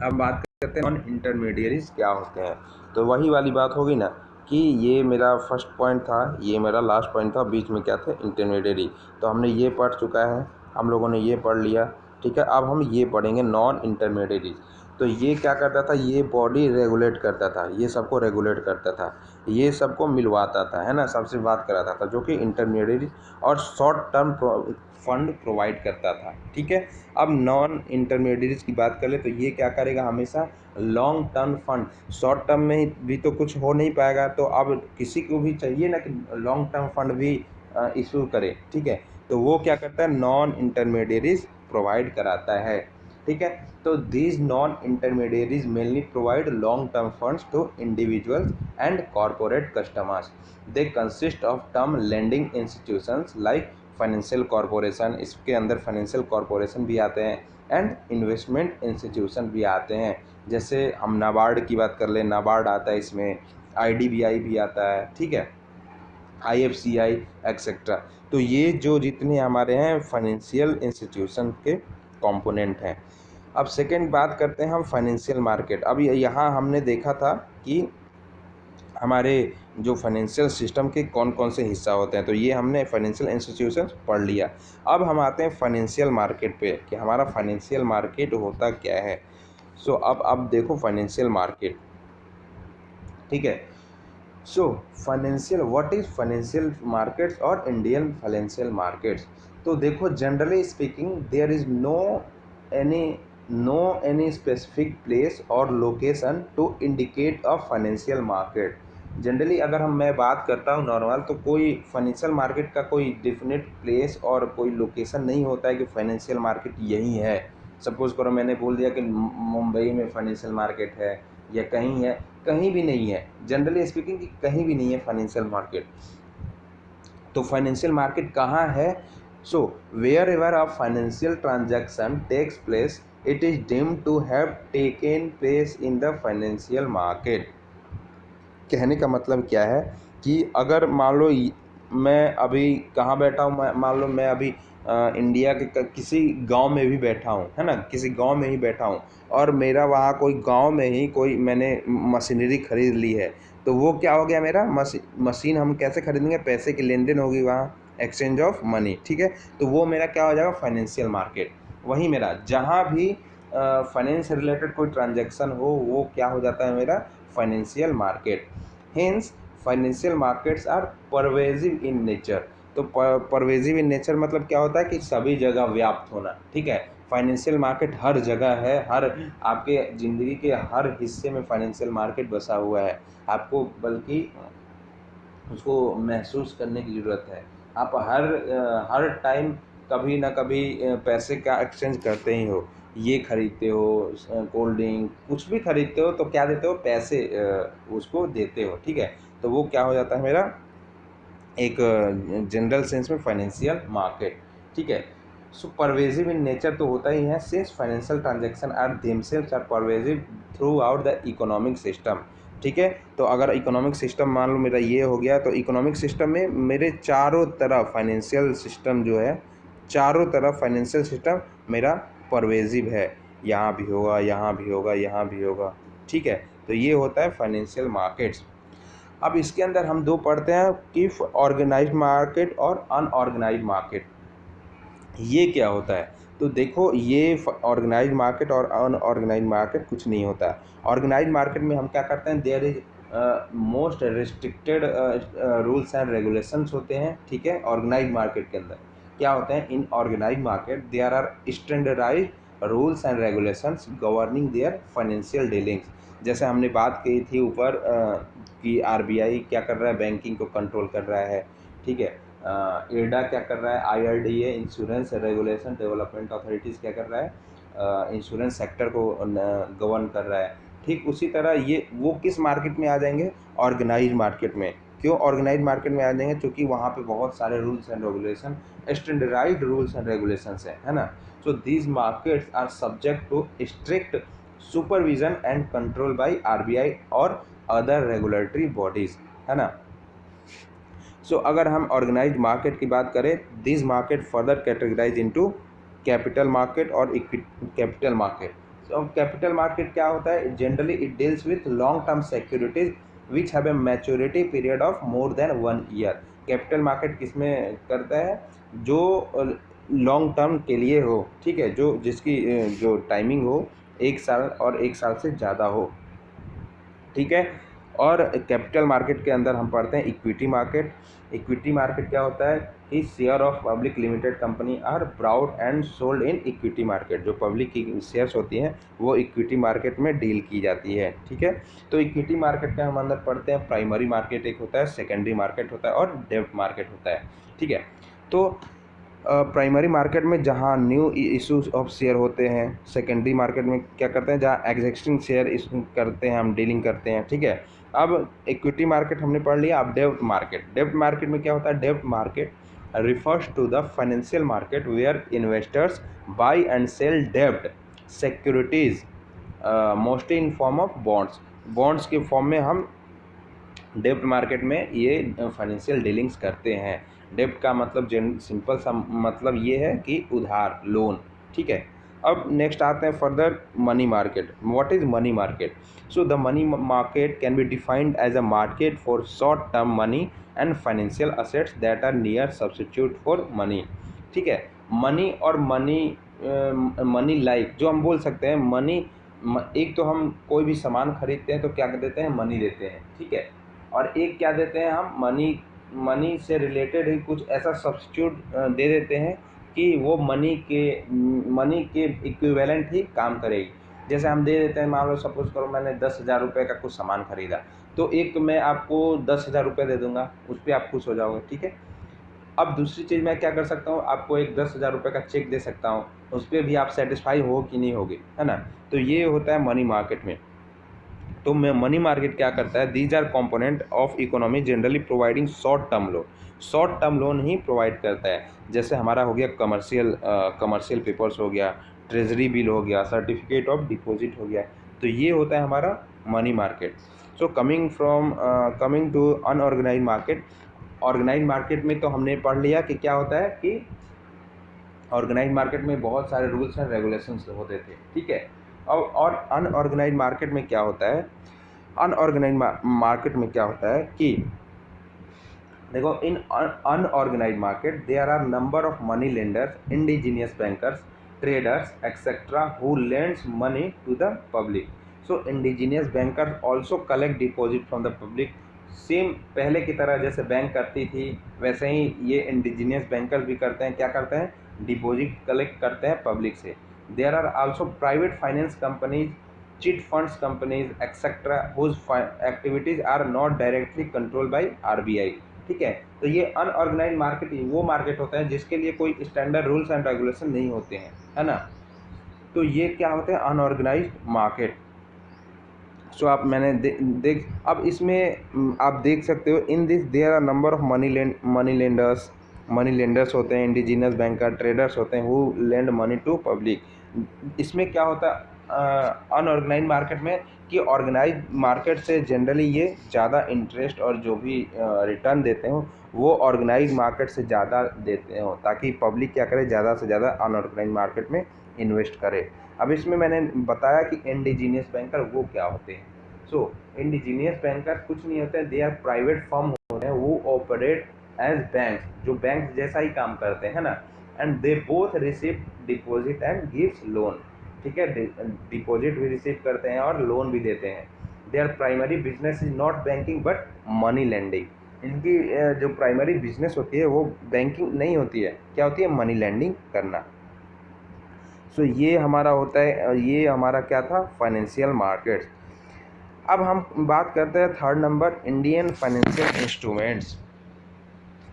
अब बात करते हैं नॉन इंटरमीडियरीज क्या होते हैं, तो वही वाली बात होगी ना कि ये मेरा फर्स्ट पॉइंट था, ये मेरा लास्ट पॉइंट था, बीच में क्या था, इंटरमीडियरी। तो हमने ये पढ़ चुका है, हम लोगों ने ये पढ़ लिया, ठीक है। अब हम ये पढ़ेंगे नॉन इंटरमीडियरीज। तो ये क्या करता था, ये बॉडी रेगुलेट करता था, ये सबको रेगुलेट करता था, ये सबको मिलवाता था, है ना, सबसे बात कराता था, जो कि इंटरमीडियरी और शॉर्ट टर्म फंड प्रोवाइड करता था, ठीक है। अब नॉन इंटरमीडियरीज की बात कर ले तो ये क्या करेगा, हमेशा long term fund, short term में भी तो कुछ हो नहीं पाएगा, तो अब किसी को भी चाहिए ना कि लॉन्ग टर्म फंड भी इशू करे, ठीक है। तो वो क्या करता है, नॉन इंटरमीडियरीज प्रोवाइड कराता है, ठीक है। तो these non intermediaries mainly provide long term funds to individuals and corporate customers. They consist of term lending institutions like financial corporation, इसके अंदर फाइनेंशियल कॉरपोरेशन भी आते हैं, एंड इन्वेस्टमेंट इंस्टीट्यूशन भी आते हैं। जैसे हम नाबार्ड की बात कर लें, नाबार्ड आता है इसमें, आईडीबीआई भी आता है, ठीक है, आईएफसीआई एक्सेट्रा। तो ये जो जितने हमारे हैं फाइनेंशियल इंस्टीट्यूशन के कंपोनेंट हैं। अब सेकेंड बात करते हैं हम फाइनेंशियल मार्केट। अब यहाँ हमने देखा था कि हमारे जो फाइनेंशियल सिस्टम के कौन कौन से हिस्सा होते हैं, तो ये हमने फाइनेंशियल इंस्टीट्यूशन पढ़ लिया। अब हम आते हैं फाइनेंशियल मार्केट पे कि हमारा फाइनेंशियल मार्केट होता क्या है। सो अब देखो फाइनेंशियल मार्केट, ठीक है। So financial, what is financial markets और इंडियन फाइनेंशियल मार्केट्स। तो देखो generally speaking there is no any specific place और location to indicate a financial market. Generally अगर मैं बात करता हूँ नॉर्मल, तो कोई फाइनेंशियल मार्केट का कोई डेफिनेट प्लेस और कोई लोकेशन नहीं होता है कि फाइनेंशियल मार्केट यही है। सपोज़ करो मैंने बोल दिया कि मुंबई में फाइनेंशियल मार्केट है या कहीं है, कहीं भी नहीं है। जनरली स्पीकिंग कि कहीं भी नहीं है फाइनेंशियल मार्केट। तो फाइनेंशियल मार्केट कहाँ है, so wherever a financial transaction takes place it is deemed to have taken place in the financial market. कहने का मतलब क्या है कि अगर मान लो मैं अभी कहाँ बैठा हूँ, मान लो मैं अभी इंडिया के किसी गांव में भी बैठा हूँ, है ना, किसी गांव में ही बैठा हूँ, और मेरा वहाँ कोई गांव में ही कोई मैंने मशीनरी खरीद ली है, तो वो क्या हो गया, मेरा मशीन हम कैसे खरीदेंगे, पैसे की लेन देन होगी वहाँ, एक्सचेंज ऑफ मनी, ठीक है। तो वो मेरा क्या हो जाएगा, फाइनेंशियल मार्केट। वहीं मेरा जहाँ भी फाइनेंस से रिलेटेड कोई ट्रांजैक्शन हो वो क्या हो जाता है, मेरा financial market. Hence financial markets are pervasive in nature. तो परवेजिव इन नेचर मतलब क्या होता है कि सभी जगह व्याप्त होना, ठीक है। फाइनेंशियल मार्केट हर जगह है, हर आपके ज़िंदगी के हर हिस्से में फाइनेंशियल मार्केट बसा हुआ है। आपको बल्कि उसको महसूस करने की ज़रूरत है। आप हर टाइम कभी ना कभी पैसे का एक्सचेंज करते ही हो। ये खरीदते हो, कोल्ड ड्रिंक कुछ भी खरीदते हो तो क्या देते हो, पैसे उसको देते हो, ठीक है। तो वो क्या हो जाता है मेरा एक जनरल सेंस में फाइनेंशियल मार्केट, ठीक है। सो परवेजिव इन नेचर तो होता ही है, since financial transaction are themselves are pervasive throughout the economic system, ठीक है। तो अगर इकोनॉमिक सिस्टम मान लो मेरा ये हो गया, तो इकोनॉमिक सिस्टम में मेरे चारों तरफ फाइनेंशियल सिस्टम जो है, चारों तरफ फाइनेंशियल सिस्टम मेरा परवेजिव है, यहाँ भी होगा, यहाँ भी होगा, यहाँ भी होगा, ठीक है। तो ये होता है फाइनेंशियल मार्केट्स। अब इसके अंदर हम दो पढ़ते हैं कि ऑर्गेनाइज्ड मार्केट और अनऑर्गेनाइज्ड मार्केट, ये क्या होता है। तो देखो, ये ऑर्गेनाइज्ड मार्केट और अनऑर्गेनाइज्ड मार्केट कुछ नहीं होता है। ऑर्गेनाइज्ड मार्केट में हम क्या करते हैं, there is most restricted rules and regulations होते हैं, ठीक है। ऑर्गेनाइज्ड मार्केट के अंदर क्या होते हैं, in organised market there are standardised rules and regulations governing their financial dealings. जैसे हमने बात की थी ऊपर कि आरबीआई क्या कर रहा है, बैंकिंग को कंट्रोल कर रहा है, ठीक है। इरडा क्या कर रहा है, IRDA insurance regulation development authorities क्या कर रहा है, इंश्योरेंस सेक्टर को गवर्न कर रहा है। ठीक उसी तरह ये वो किस मार्केट में आ जाएंगे, ऑर्गेनाइज मार्केट में। क्यों ऑर्गेनाइज मार्केट में आ जाएंगे, क्योंकि वहाँ पे बहुत सारे rules and regulation, standardised rules and regulations है ना। So these markets are subject to strict supervision and control by RBI और अदर रेगुलेटरी बॉडीज, है ना। सो अगर हम ऑर्गेनाइज्ड मार्केट की बात करें, this market further categorise into capital market और कैपिटल मार्केट। तो कैपिटल मार्केट क्या होता है, generally it deals with long term securities which have a maturity period of more than 1 year. Capital market किसमें करता है, जो लॉन्ग टर्म के लिए हो, ठीक है, जो जिसकी जो टाइमिंग हो 1 साल और 1 साल से ज़्यादा हो, ठीक है। और कैपिटल मार्केट के अंदर हम पढ़ते हैं इक्विटी मार्केट। इक्विटी मार्केट क्या होता है कि share of public limited company are bought and sold in equity market. जो पब्लिक की शेयर्स होती हैं वो इक्विटी मार्केट में डील की जाती है, ठीक है। तो इक्विटी मार्केट के हम अंदर पढ़ते हैं प्राइमरी मार्केट एक होता है, सेकेंडरी मार्केट होता है और डेब्ट मार्केट होता है, ठीक है। तो प्राइमरी मार्केट में जहाँ न्यू इशूज ऑफ शेयर होते हैं, सेकेंडरी मार्केट में क्या करते हैं, जहाँ एग्जिस्टिंग शेयर इशू करते हैं, हम डीलिंग करते हैं, ठीक है। अब इक्विटी मार्केट हमने पढ़ लिया। अब डेब्ट मार्केट, डेब्ट मार्केट में क्या होता है, डेब्ट market refers to the financial market where investors buy and sell debt securities mostly in form of bonds के फॉर्म में हम डेब्ट मार्केट में ये फाइनेंशियल डीलिंग्स करते हैं। डेब्ट का मतलब सिंपल सा मतलब ये है कि उधार, लोन, ठीक है। अब नेक्स्ट आते हैं further money market. What is money market, so the money market can be defined as a market for short term money and financial assets that are near substitute for money, ठीक है। Money और money like जो हम बोल सकते हैं, money एक तो हम कोई भी सामान खरीदते हैं तो क्या देते हैं, मनी देते हैं, ठीक है। और एक क्या देते हैं, हम मनी से रिलेटेड ही कुछ ऐसा सब्स्टिट्यूट दे देते हैं कि वो मनी के इक्विवेलेंट ही काम करेगी। जैसे हम दे देते हैं, मान लो सपोज करो मैंने 10,000 रुपये का कुछ सामान खरीदा, तो एक मैं आपको 10,000 रुपये दे दूंगा, उस पर आप खुश हो जाओगे, ठीक है। अब दूसरी चीज़ मैं क्या कर सकता हूँ, आपको एक 10,000 रुपये का चेक दे सकता हूँ, उस पर भी आप सेटिस्फाई हो कि नहीं होगे, है ना। तो ये होता है मनी मार्केट में। तो मनी मार्केट क्या करता है, these R component of economy generally providing short term loan. Short term loan he provide करता है। जैसे हमारा हो गया कमर्शियल पेपर्स हो गया, ट्रेजरी बिल हो गया, सर्टिफिकेट ऑफ डिपॉजिट हो गया। तो ये होता है हमारा money market. So coming to unorganised market. Organised market में तो हमने पढ़ लिया कि क्या होता है कि ऑर्गेनाइज मार्केट में बहुत सारे रूल्स एंड रेगुलेशंस होते थे, ठीक है। और अनऑर्गेनाइज मार्केट में क्या होता है, अनऑर्गेनाइज मार्केट में क्या होता है कि देखो, in unorganised market there are number of money lenders, indigenous bankers, traders etcetera who lends money to the public. So indigenous bankers also collect deposit from the public. Same पहले की तरह जैसे बैंक करती थी वैसे ही ये इंडिजीनियस बैंकर्स भी करते हैं, क्या करते हैं, डिपॉजिट कलेक्ट करते हैं पब्लिक से। There are also private finance companies, chit funds companies etcetera whose activities are not directly control by RBI. ठीक है, तो ये अनऑर्गेनाइज मार्केट वो मार्केट होता है जिसके लिए कोई स्टैंडर्ड रूल्स एंड रेगुलेशन नहीं होते हैं, है ना। तो ये क्या होते हैं, अनऑर्गेनाइज्ड मार्केट। सो आप मैंने देख अब इसमें आप देख सकते हो, in this there are number of money lenders होते हैं, इंडिजिनस बैंकर, ट्रेडर्स होते हैं who lend money to public. इसमें क्या होता है अनऑर्गेनाइज मार्केट में, कि ऑर्गेनाइज मार्केट से जनरली ये ज़्यादा इंटरेस्ट और जो भी रिटर्न देते हो वो ऑर्गेनाइज मार्केट से ज़्यादा देते हो, ताकि पब्लिक क्या करे, ज़्यादा से ज़्यादा अनऑर्गेनाइज मार्केट में इन्वेस्ट करे। अब इसमें मैंने बताया कि इंडिजीनियस बैंकर वो क्या होते हैं। सो इंडिजीनियस बैंकर कुछ नहीं होते हैं, दे आर प्राइवेट फर्म होते हैं वो ऑपरेट एज बैंक, जो बैंक जैसा ही काम करते हैं ना। And they both receive deposit and gives loan. ठीक है, डिपॉजिट भी रिसीव करते हैं और लोन भी देते हैं। There primary business is not banking but money lending. इनकी जो प्राइमरी बिजनेस होती है वो बैंकिंग नहीं होती है, क्या होती है, मनी लेंडिंग करना। सो ये हमारा होता है, ये हमारा क्या था, फाइनेंशियल मार्केट्स। अब हम बात करते हैं third number, Indian financial instruments.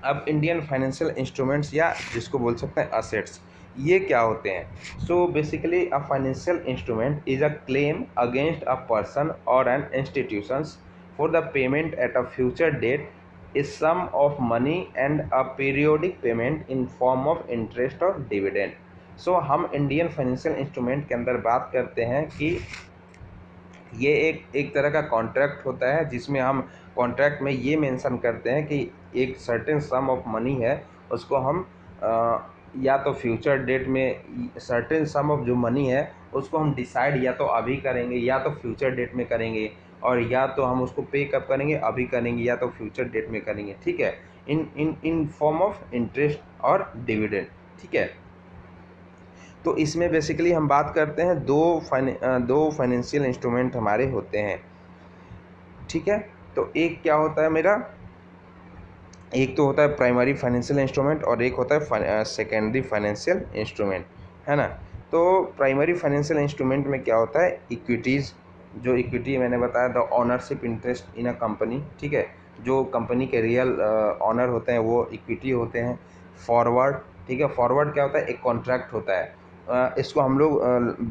अब इंडियन फाइनेंशियल इंस्ट्रूमेंट्स या जिसको बोल सकते हैं असेट्स, ये क्या होते हैं। So basically a financial instrument is a claim against a person और an institutions for the payment at a future date is sum of money and a periodic payment in form of interest और dividend. So हम Indian financial instrument के अंदर बात करते हैं कि ये एक तरह का कॉन्ट्रैक्ट होता है, जिसमें हम कॉन्ट्रैक्ट में ये मेंशन करते हैं कि एक सर्टेन सम ऑफ मनी है, उसको हम या तो फ्यूचर डेट में सर्टेन सम ऑफ जो मनी है उसको हम डिसाइड या तो अभी करेंगे या तो फ्यूचर डेट में करेंगे, और या तो हम उसको पे कब करेंगे, अभी करेंगे या तो फ्यूचर डेट में करेंगे। ठीक है, इन इन इन फॉर्म ऑफ इंटरेस्ट और डिविडेंड। ठीक है, तो इसमें बेसिकली हम बात करते हैं दो फाइनेंशियल इंस्ट्रूमेंट हमारे होते हैं। ठीक है, तो एक क्या होता है मेरा, एक तो होता है प्राइमरी फाइनेंशियल इंस्ट्रूमेंट और एक होता है सेकेंडरी फाइनेंशियल इंस्ट्रूमेंट, है ना। तो प्राइमरी फाइनेंशियल इंस्ट्रूमेंट में क्या होता है, इक्विटीज़, जो इक्विटी मैंने बताया the ownership interest in a company. ठीक है, जो कंपनी के रियल ऑनर होते हैं वो इक्विटी होते हैं। फॉरवर्ड, ठीक है, फॉरवर्ड क्या होता है, एक कॉन्ट्रैक्ट होता है। इसको हम लोग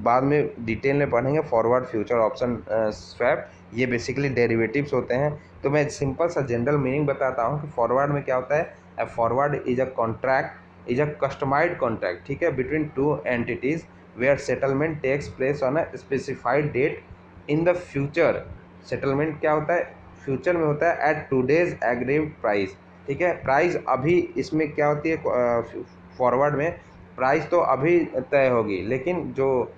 बाद में डिटेल में पढ़ेंगे, फॉरवर्ड, फ्यूचर, ऑप्शन, स्वैप, ये बेसिकली डेरिवेटिव्स होते हैं। तो मैं सिंपल सा जनरल मीनिंग बताता हूँ कि फॉरवर्ड में क्या होता है, a forward is a contract, is a customised contract, ठीक है, between two entities where settlement takes place on a specified date in the future. Settlement क्या होता है, फ्यूचर में होता है एट टूडेज एग्रीड प्राइस। ठीक है, प्राइस अभी इसमें क्या होती है, फॉरवर्ड में प्राइस तो अभी तय होगी, लेकिन जो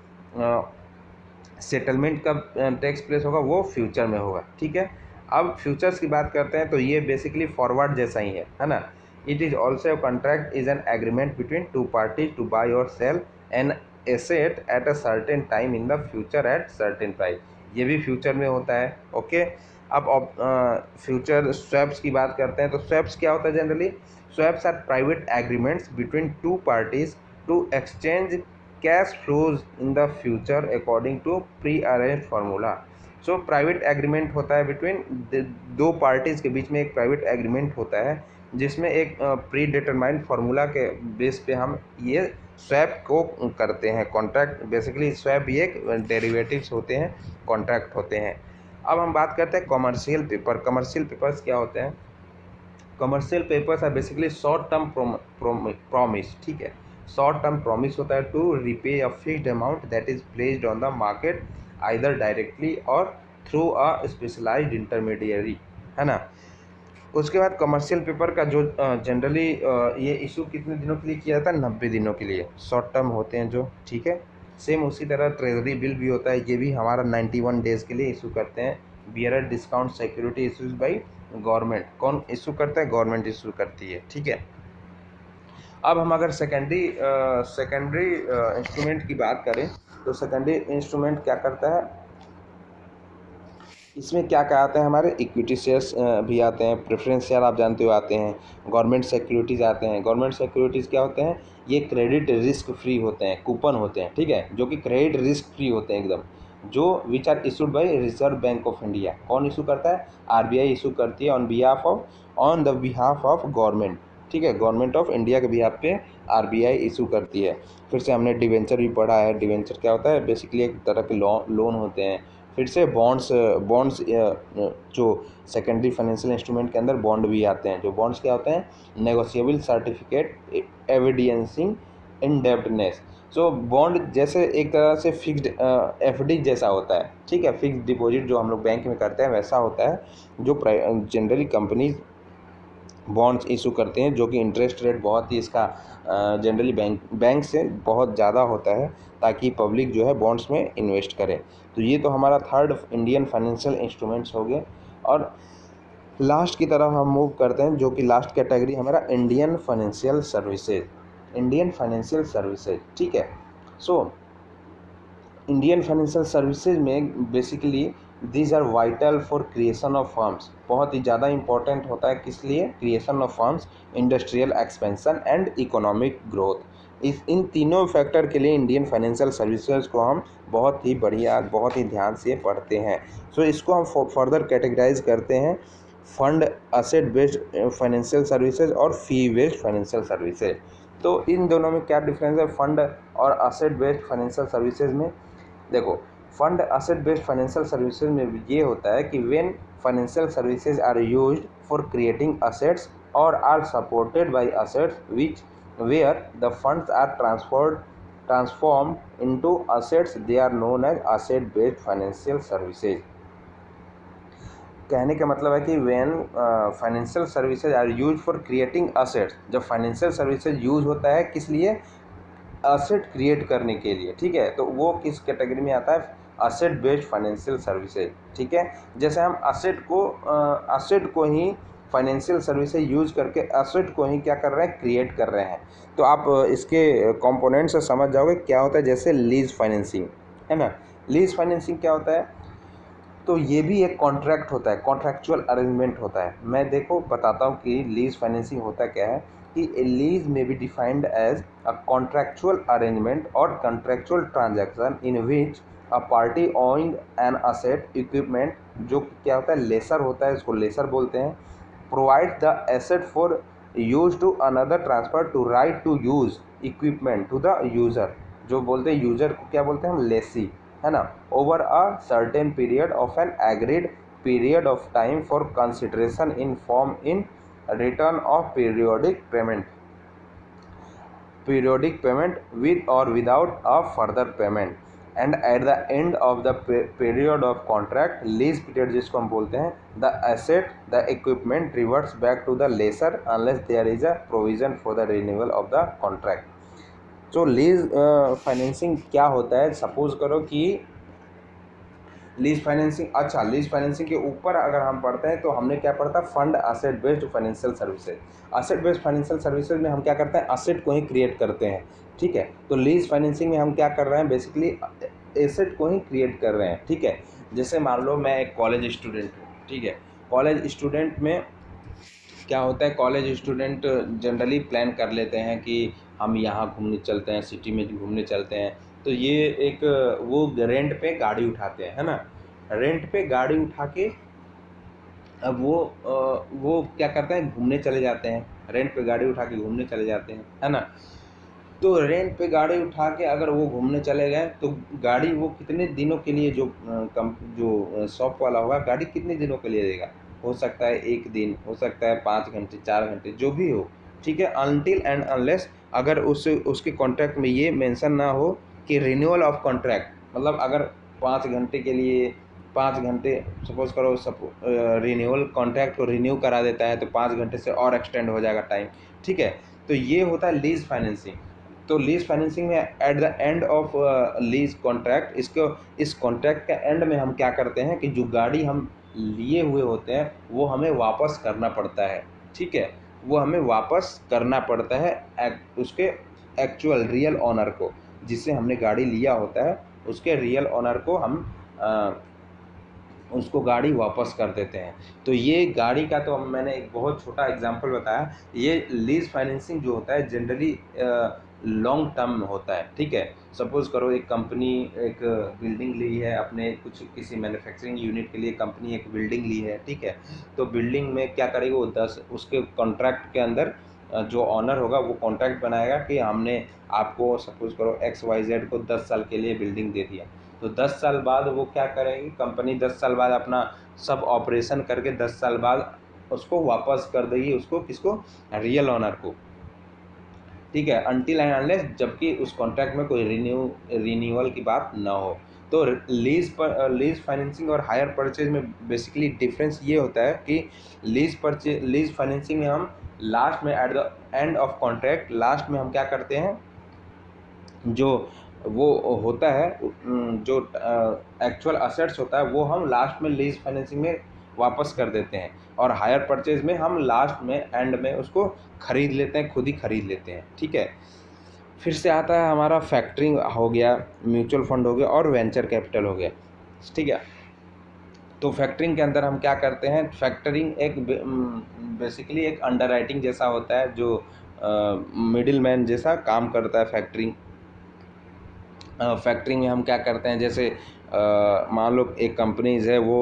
सेटलमेंट कब टैक्स प्लेस होगा वो फ्यूचर में होगा। ठीक है, अब फ्यूचर्स की बात करते हैं तो ये बेसिकली फॉरवर्ड जैसा ही है ना। It is also contract is an agreement between two parties to buy और sell an asset at a certain time in the future at certain price. ये भी फ्यूचर में होता है। ओके, अब फ्यूचर स्वैप्स की बात करते हैं तो स्वैप्स क्या होता है, generally swaps are private agreements between two parties to exchange cash flows in the future according to pre arrange formula. So private agreement होता है बिटवीन दो पार्टीज़ के बीच में, एक प्राइवेट एग्रीमेंट होता है जिसमें एक प्री डिटरमाइंड फार्मूला के बेस पे हम ये स्वैप को करते हैं। कॉन्ट्रैक्ट बेसिकली स्वैप भी एक डेरिवेटिव्स होते हैं, कॉन्ट्रैक्ट होते हैं। अब हम बात करते हैं कमर्शियल पेपर। कमर्शियल पेपर्स क्या होते हैं, commercial papers are basically short term promise. ठीक है, शॉर्ट टर्म प्रॉमिस होता है to repay a fixed amount that is placed on the market either directly or through a specialised intermediary, है ना। उसके बाद कमर्शियल पेपर का जो जनरली ये इशू कितने दिनों के लिए किया जाता है, 90 दिनों के लिए शॉर्ट टर्म होते हैं जो। ठीक है, सेम उसी तरह ट्रेजरी बिल भी होता है, ये भी हमारा 91 डेज़ के लिए इशू करते हैं। Bearer discount security issues by government, कौन इशू करता है, गवर्नमेंट इशू करती है। ठीक है, अब हम अगर सेकेंडरी इंस्ट्रूमेंट की बात करें तो सेकेंडरी इंस्ट्रूमेंट क्या करता है, इसमें क्या क्या आते हैं, हमारे इक्विटी शेयर्स भी आते हैं, प्रेफरेंस शेयर आप जानते हो आते हैं, गवर्नमेंट सिक्योरिटीज़ आते हैं। गवर्नमेंट सिक्योरिटीज़ क्या होते हैं, ये क्रेडिट रिस्क फ्री होते हैं, कूपन होते हैं, ठीक है, जो कि क्रेडिट रिस्क फ्री होते हैं एकदम, जो which are issued by Reserve Bank of India. कौन इशू करता है, आरबीआई इशू करती है on the behalf of government, ठीक है, गवर्नमेंट ऑफ इंडिया के बिहाफ पे आरबीआई इशू करती है। फिर से हमने डिवेंचर भी पढ़ा है। डिवेंचर क्या होता है, बेसिकली एक तरह के लोन होते हैं। फिर से बॉन्ड्स बॉन्ड्स जो सेकेंडरी फाइनेंशियल इंस्ट्रूमेंट के अंदर बॉन्ड भी आते हैं। जो बॉन्ड्स क्या होते हैं, negotiable certificate evidencing indebtedness. So bond जैसे एक तरह से फिक्स्ड एफडी जैसा होता है, ठीक है, फिक्स्ड डिपॉजिट जो हम लोग बैंक में करते हैं वैसा होता है, जो जनरली कंपनीज बॉन्ड्स इशू करते हैं, जो कि इंटरेस्ट रेट बहुत ही इसका जनरली बैंक से बहुत ज़्यादा होता है, ताकि पब्लिक जो है बॉन्ड्स में इन्वेस्ट करे। तो ये तो हमारा थर्ड इंडियन फाइनेंशियल इंस्ट्रूमेंट्स हो गए। और लास्ट की तरफ हम मूव करते हैं, जो कि लास्ट कैटेगरी हमारा Indian financial services. Indian financial services, ठीक है। सो इंडियन फाइनेंशियल सर्विसेज में basically these are vital for creation of firms. बहुत ही ज़्यादा इंपॉर्टेंट होता है, किस लिए, creation of firms, industrial expansion and economic growth. इन तीनों फैक्टर के लिए इंडियन फाइनेंशियल सर्विसेज को हम बहुत ही बढ़िया, बहुत ही ध्यान से पढ़ते हैं। सो इसको हम फर्दर कैटेगराइज करते हैं, fund asset based financial services और फी बेस्ड फाइनेंशियल सर्विसेज। तो इन दोनों में क्या डिफरेंस है, फंड और असेट बेस्ड फाइनेंशियल सर्विसेज में? देखो, fund asset based financial services में ये होता है कि when financial services are used for creating assets और are supported by assets which where the funds are transformed into assets, they are known as asset based financial services. कहने का मतलब है कि when financial services are use for creating assets, जब financial services use होता है किस लिए, असेट क्रिएट करने के लिए, ठीक है, तो वो किस कैटेगरी में आता है, असेट बेस्ड फाइनेंशियल सर्विसेज, ठीक है। जैसे हम असेट को ही फाइनेंशियल सर्विसेज यूज करके असेट को ही क्या कर रहे हैं, क्रिएट कर रहे हैं। तो आप इसके कंपोनेंट से समझ जाओगे क्या होता है। जैसे लीज फाइनेंसिंग है ना, लीज फाइनेंसिंग क्या होता है, तो ये भी एक कॉन्ट्रैक्ट होता है, कॉन्ट्रैक्चुअल अरेंजमेंट होता है। मैं देखो बताता हूँ कि लीज फाइनेंसिंग होता क्या है, कि a lease may be defined as a contractual arrangement और contractual transaction in which a party owing an asset equipment, जो क्या होता है, लेसर होता है, इसको लेसर बोलते हैं, provide the asset for use to another transfer to right to use equipment to the user. जो बोलते हैं यूजर को क्या बोलते हैं हम, लेसी, है ना, over a certain period of N agreed period of time for consideration in form in return of periodic payment with or without a further payment, and at the end of the period of contract, lease period जिसको हम बोलते हैं, the asset, the equipment reverts back to the lessor unless there is a provision for the renewal of the contract। तो lease financing क्या होता है, suppose करो कि लीज फाइनेंसिंग, अच्छा लीज फाइनेंसिंग के ऊपर अगर हम पढ़ते हैं तो हमने क्या पढ़ता, fund asset based financial services. Asset based financial services में हम क्या करते हैं, असेट को ही क्रिएट करते हैं, ठीक है। तो लीज फाइनेंसिंग में हम क्या कर रहे हैं, बेसिकली एसेट को ही क्रिएट कर रहे हैं, ठीक है। जैसे मान लो मैं एक कॉलेज स्टूडेंट हूँ, ठीक है, कॉलेज स्टूडेंट में क्या होता है, कॉलेज स्टूडेंट जनरली प्लान कर लेते हैं कि हम यहाँ घूमने चलते हैं, सिटी में घूमने चलते हैं। तो ये एक वो रेंट पे गाड़ी उठाते हैं, है ना, रेंट पे गाड़ी उठा के अब वो क्या करते हैं, घूमने चले जाते हैं, रेंट पे गाड़ी उठा के घूमने चले जाते हैं, है ना। तो रेंट पे गाड़ी उठा के अगर वो घूमने चले गए तो गाड़ी वो कितने दिनों के लिए, जो शॉप वाला होगा, गाड़ी कितने दिनों के लिए देगा, हो सकता है 1 दिन, हो सकता है 5 घंटे, 4 घंटे, जो भी हो, ठीक है, अनटिल एंड अनलेस अगर उसके कॉन्ट्रैक्ट में ये मेंशन ना हो कि रिन्यूअल ऑफ कॉन्ट्रैक्ट, मतलब अगर 5 घंटे के लिए, 5 घंटे सपोज करो, रिन्यूअल कॉन्ट्रैक्ट को रिन्यू करा देता है तो 5 घंटे से और एक्सटेंड हो जाएगा टाइम, ठीक है। तो ये होता है लीज फाइनेंसिंग। तो लीज फाइनेंसिंग में at the end of lease contract, इस कॉन्ट्रैक्ट के एंड में हम क्या करते हैं कि जो गाड़ी हम लिए हुए होते हैं वो हमें वापस करना पड़ता है, ठीक है, वो हमें वापस करना पड़ता है उसके एक्चुअल रियल ओनर को, जिससे हमने गाड़ी लिया होता है उसके रियल ओनर को हम उसको गाड़ी वापस कर देते हैं। तो ये गाड़ी का तो मैंने एक बहुत छोटा एग्जांपल बताया। ये लीज़ फाइनेंसिंग जो होता है जनरली लॉन्ग टर्म में होता है, ठीक है। सपोज़ करो एक कंपनी एक बिल्डिंग ली है, अपने कुछ किसी मैन्युफैक्चरिंग यूनिट के लिए कंपनी एक बिल्डिंग ली है, ठीक है। तो बिल्डिंग में क्या करेगी वो 10 उसके कॉन्ट्रैक्ट के अंदर जो ऑनर होगा वो कॉन्ट्रैक्ट बनाएगा कि हमने आपको सपोज़ करो XYZ को 10 साल के लिए बिल्डिंग दे दिया। तो 10 साल बाद वो क्या करेगी कंपनी, 10 साल बाद अपना सब ऑपरेशन करके 10 साल बाद उसको वापस कर देगी, उसको किसको, रियल ओनर को, ठीक है, अनटिल एंड अनलेस जबकि उस कॉन्ट्रैक्ट में कोई रिन्यूअल की बात ना हो। तो लीज फाइनेंसिंग और हायर परचेज में बेसिकली डिफरेंस ये होता है कि लीज फाइनेंसिंग में हम लास्ट में at the end of contract last में हम क्या करते हैं, जो वो होता है जो एक्चुअल असेट्स होता है वो हम लास्ट में लीज फाइनेंसिंग में वापस कर देते हैं, और हायर परचेज में हम लास्ट में एंड में उसको खरीद लेते हैं, खुद ही खरीद लेते हैं, ठीक है। फिर से आता है हमारा फैक्टरिंग हो गया, म्यूचुअल फंड हो गया और वेंचर कैपिटल हो गया, ठीक है। तो फैक्टरिंग के अंदर हम क्या करते हैं, फैक्टरिंग एक बेसिकली एक अंडरराइटिंग जैसा होता है, जो मिडिल मैन जैसा काम करता है फैक्टरिंग। फैक्टरिंग में हम क्या करते हैं, जैसे मान लो एक कंपनीज है वो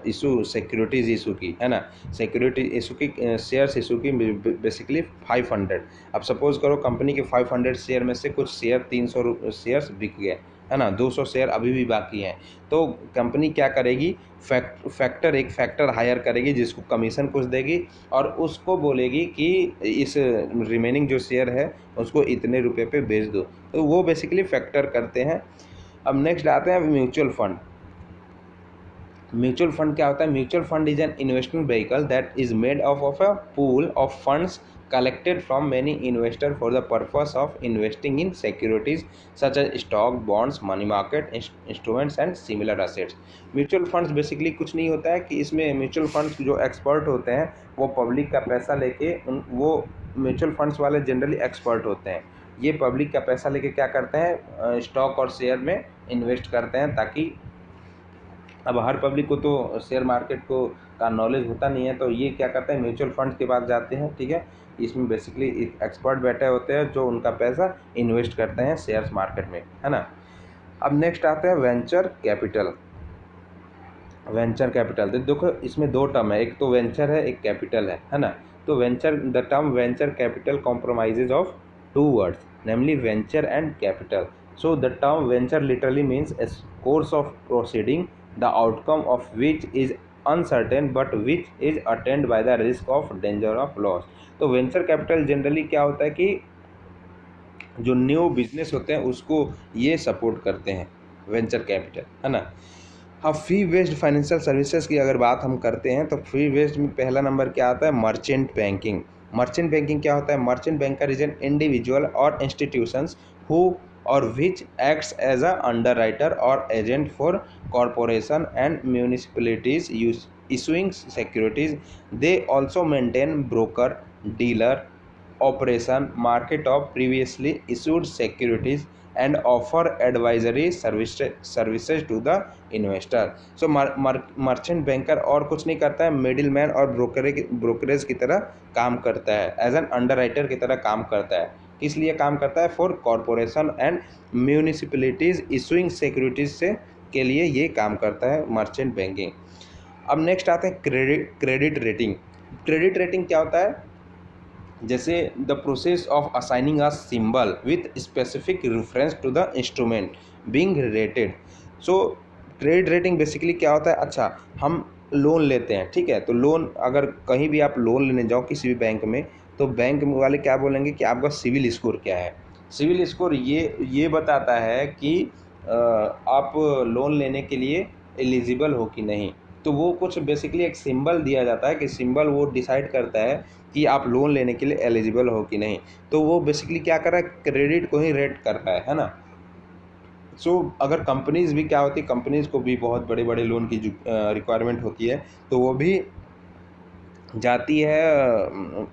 इशू सिक्योरिटीज़ इशू की है ना, सिक्योरिटी इशू की शेयर्स इशू की बेसिकली 500। अब सपोज़ करो कंपनी के 500 शेयर में से कुछ शेयर 300 शेयर्स बिक गए है ना, 200 शेयर अभी भी बाकी हैं। तो कंपनी क्या करेगी, एक फैक्टर हायर करेगी जिसको कमीशन कुछ देगी और उसको बोलेगी कि इस रिमेनिंग जो शेयर है उसको इतने रुपए पे बेच दो। तो वो बेसिकली फैक्टर करते हैं। अब नेक्स्ट आते हैं म्यूचुअल फंड। म्यूचुअल फंड क्या होता है, mutual fund is an investment vehicle that is made of a pool of funds collected from many investors for the purpose of investing in securities such as stock, bonds, money market instruments and similar assets। Mutual funds basically कुछ नहीं होता है कि इसमें mutual funds जो expert होते हैं वो पब्लिक का पैसा लेके वो म्यूचुअल फंड्स वाले जनरली एक्सपर्ट होते हैं। ये पब्लिक का पैसा लेके क्या करते हैं, स्टॉक और शेयर में इन्वेस्ट करते हैं, ताकि अब हर पब्लिक को तो शेयर मार्केट को का नॉलेज होता नहीं है, तो ये क्या करते हैं म्यूचुअल फंड्स के पास जाते हैं, ठीक है। इसमें बेसिकली एक्सपर्ट बैठे होते हैं जो उनका पैसा इन्वेस्ट करते हैं शेयर्स मार्केट में, है ना। अब नेक्स्ट आते हैं वेंचर कैपिटल। वेंचर कैपिटल तो देखो इसमें दो टर्म है, एक तो वेंचर है एक कैपिटल है ना। तो venture the term venture capital compromises of two words namely venture and capital. So the term venture literally means a course of proceeding, the outcome of which is uncertain but which is attained by the risk of danger of loss। तो venture capital generally क्या होता है कि जो new business होते हैं उसको ये सपोर्ट करते हैं, वेंचर कैपिटल, है ना। अब फी बेस्ड फाइनेंशियल सर्विसेज की अगर बात हम करते हैं तो फी बेस्ड में पहला नंबर क्या आता है, मर्चेंट बैंकिंग। मर्चेंट बैंकिंग क्या होता है, merchant banker is an individual और institutions who or which acts as a underwriter or agent for corporation and municipalities issuing securities। They also maintain broker dealer operation market of previously issued securities and offer advisory services to the investor। So merchant banker और कुछ नहीं करता है, middle man और brokerage की तरह काम करता है, एज एन अंडरराइटर की तरह काम करता है। किस लिए काम करता है, for corporation and municipalities issuing securities से के लिए ये काम करता है मर्चेंट बैंकिंग। अब नेक्स्ट आते हैं क्रेडिट रेटिंग। क्रेडिट रेटिंग क्या होता है, जैसे the process of assigning a symbol with specific reference to the instrument being rated. So credit rating basically क्या होता है, अच्छा हम लोन लेते हैं, ठीक है। तो लोन अगर कहीं भी आप लोन लेने जाओ किसी भी बैंक में, तो बैंक वाले क्या बोलेंगे कि आपका सिविल स्कोर क्या है। सिविल स्कोर ये बताता है कि आप लोन लेने के लिए एलिजिबल हो कि नहीं। तो वो कुछ बेसिकली एक सिंबल दिया जाता है कि सिंबल वो डिसाइड करता है कि आप लोन लेने के लिए एलिजिबल हो कि नहीं। तो वो बेसिकली क्या कर रहा है, क्रेडिट को ही रेट कर रहा है ना। सो अगर कंपनीज़ भी क्या होती है, कंपनीज़ को भी बहुत बड़े बड़े लोन की रिक्वायरमेंट होती है, तो वो भी जाती है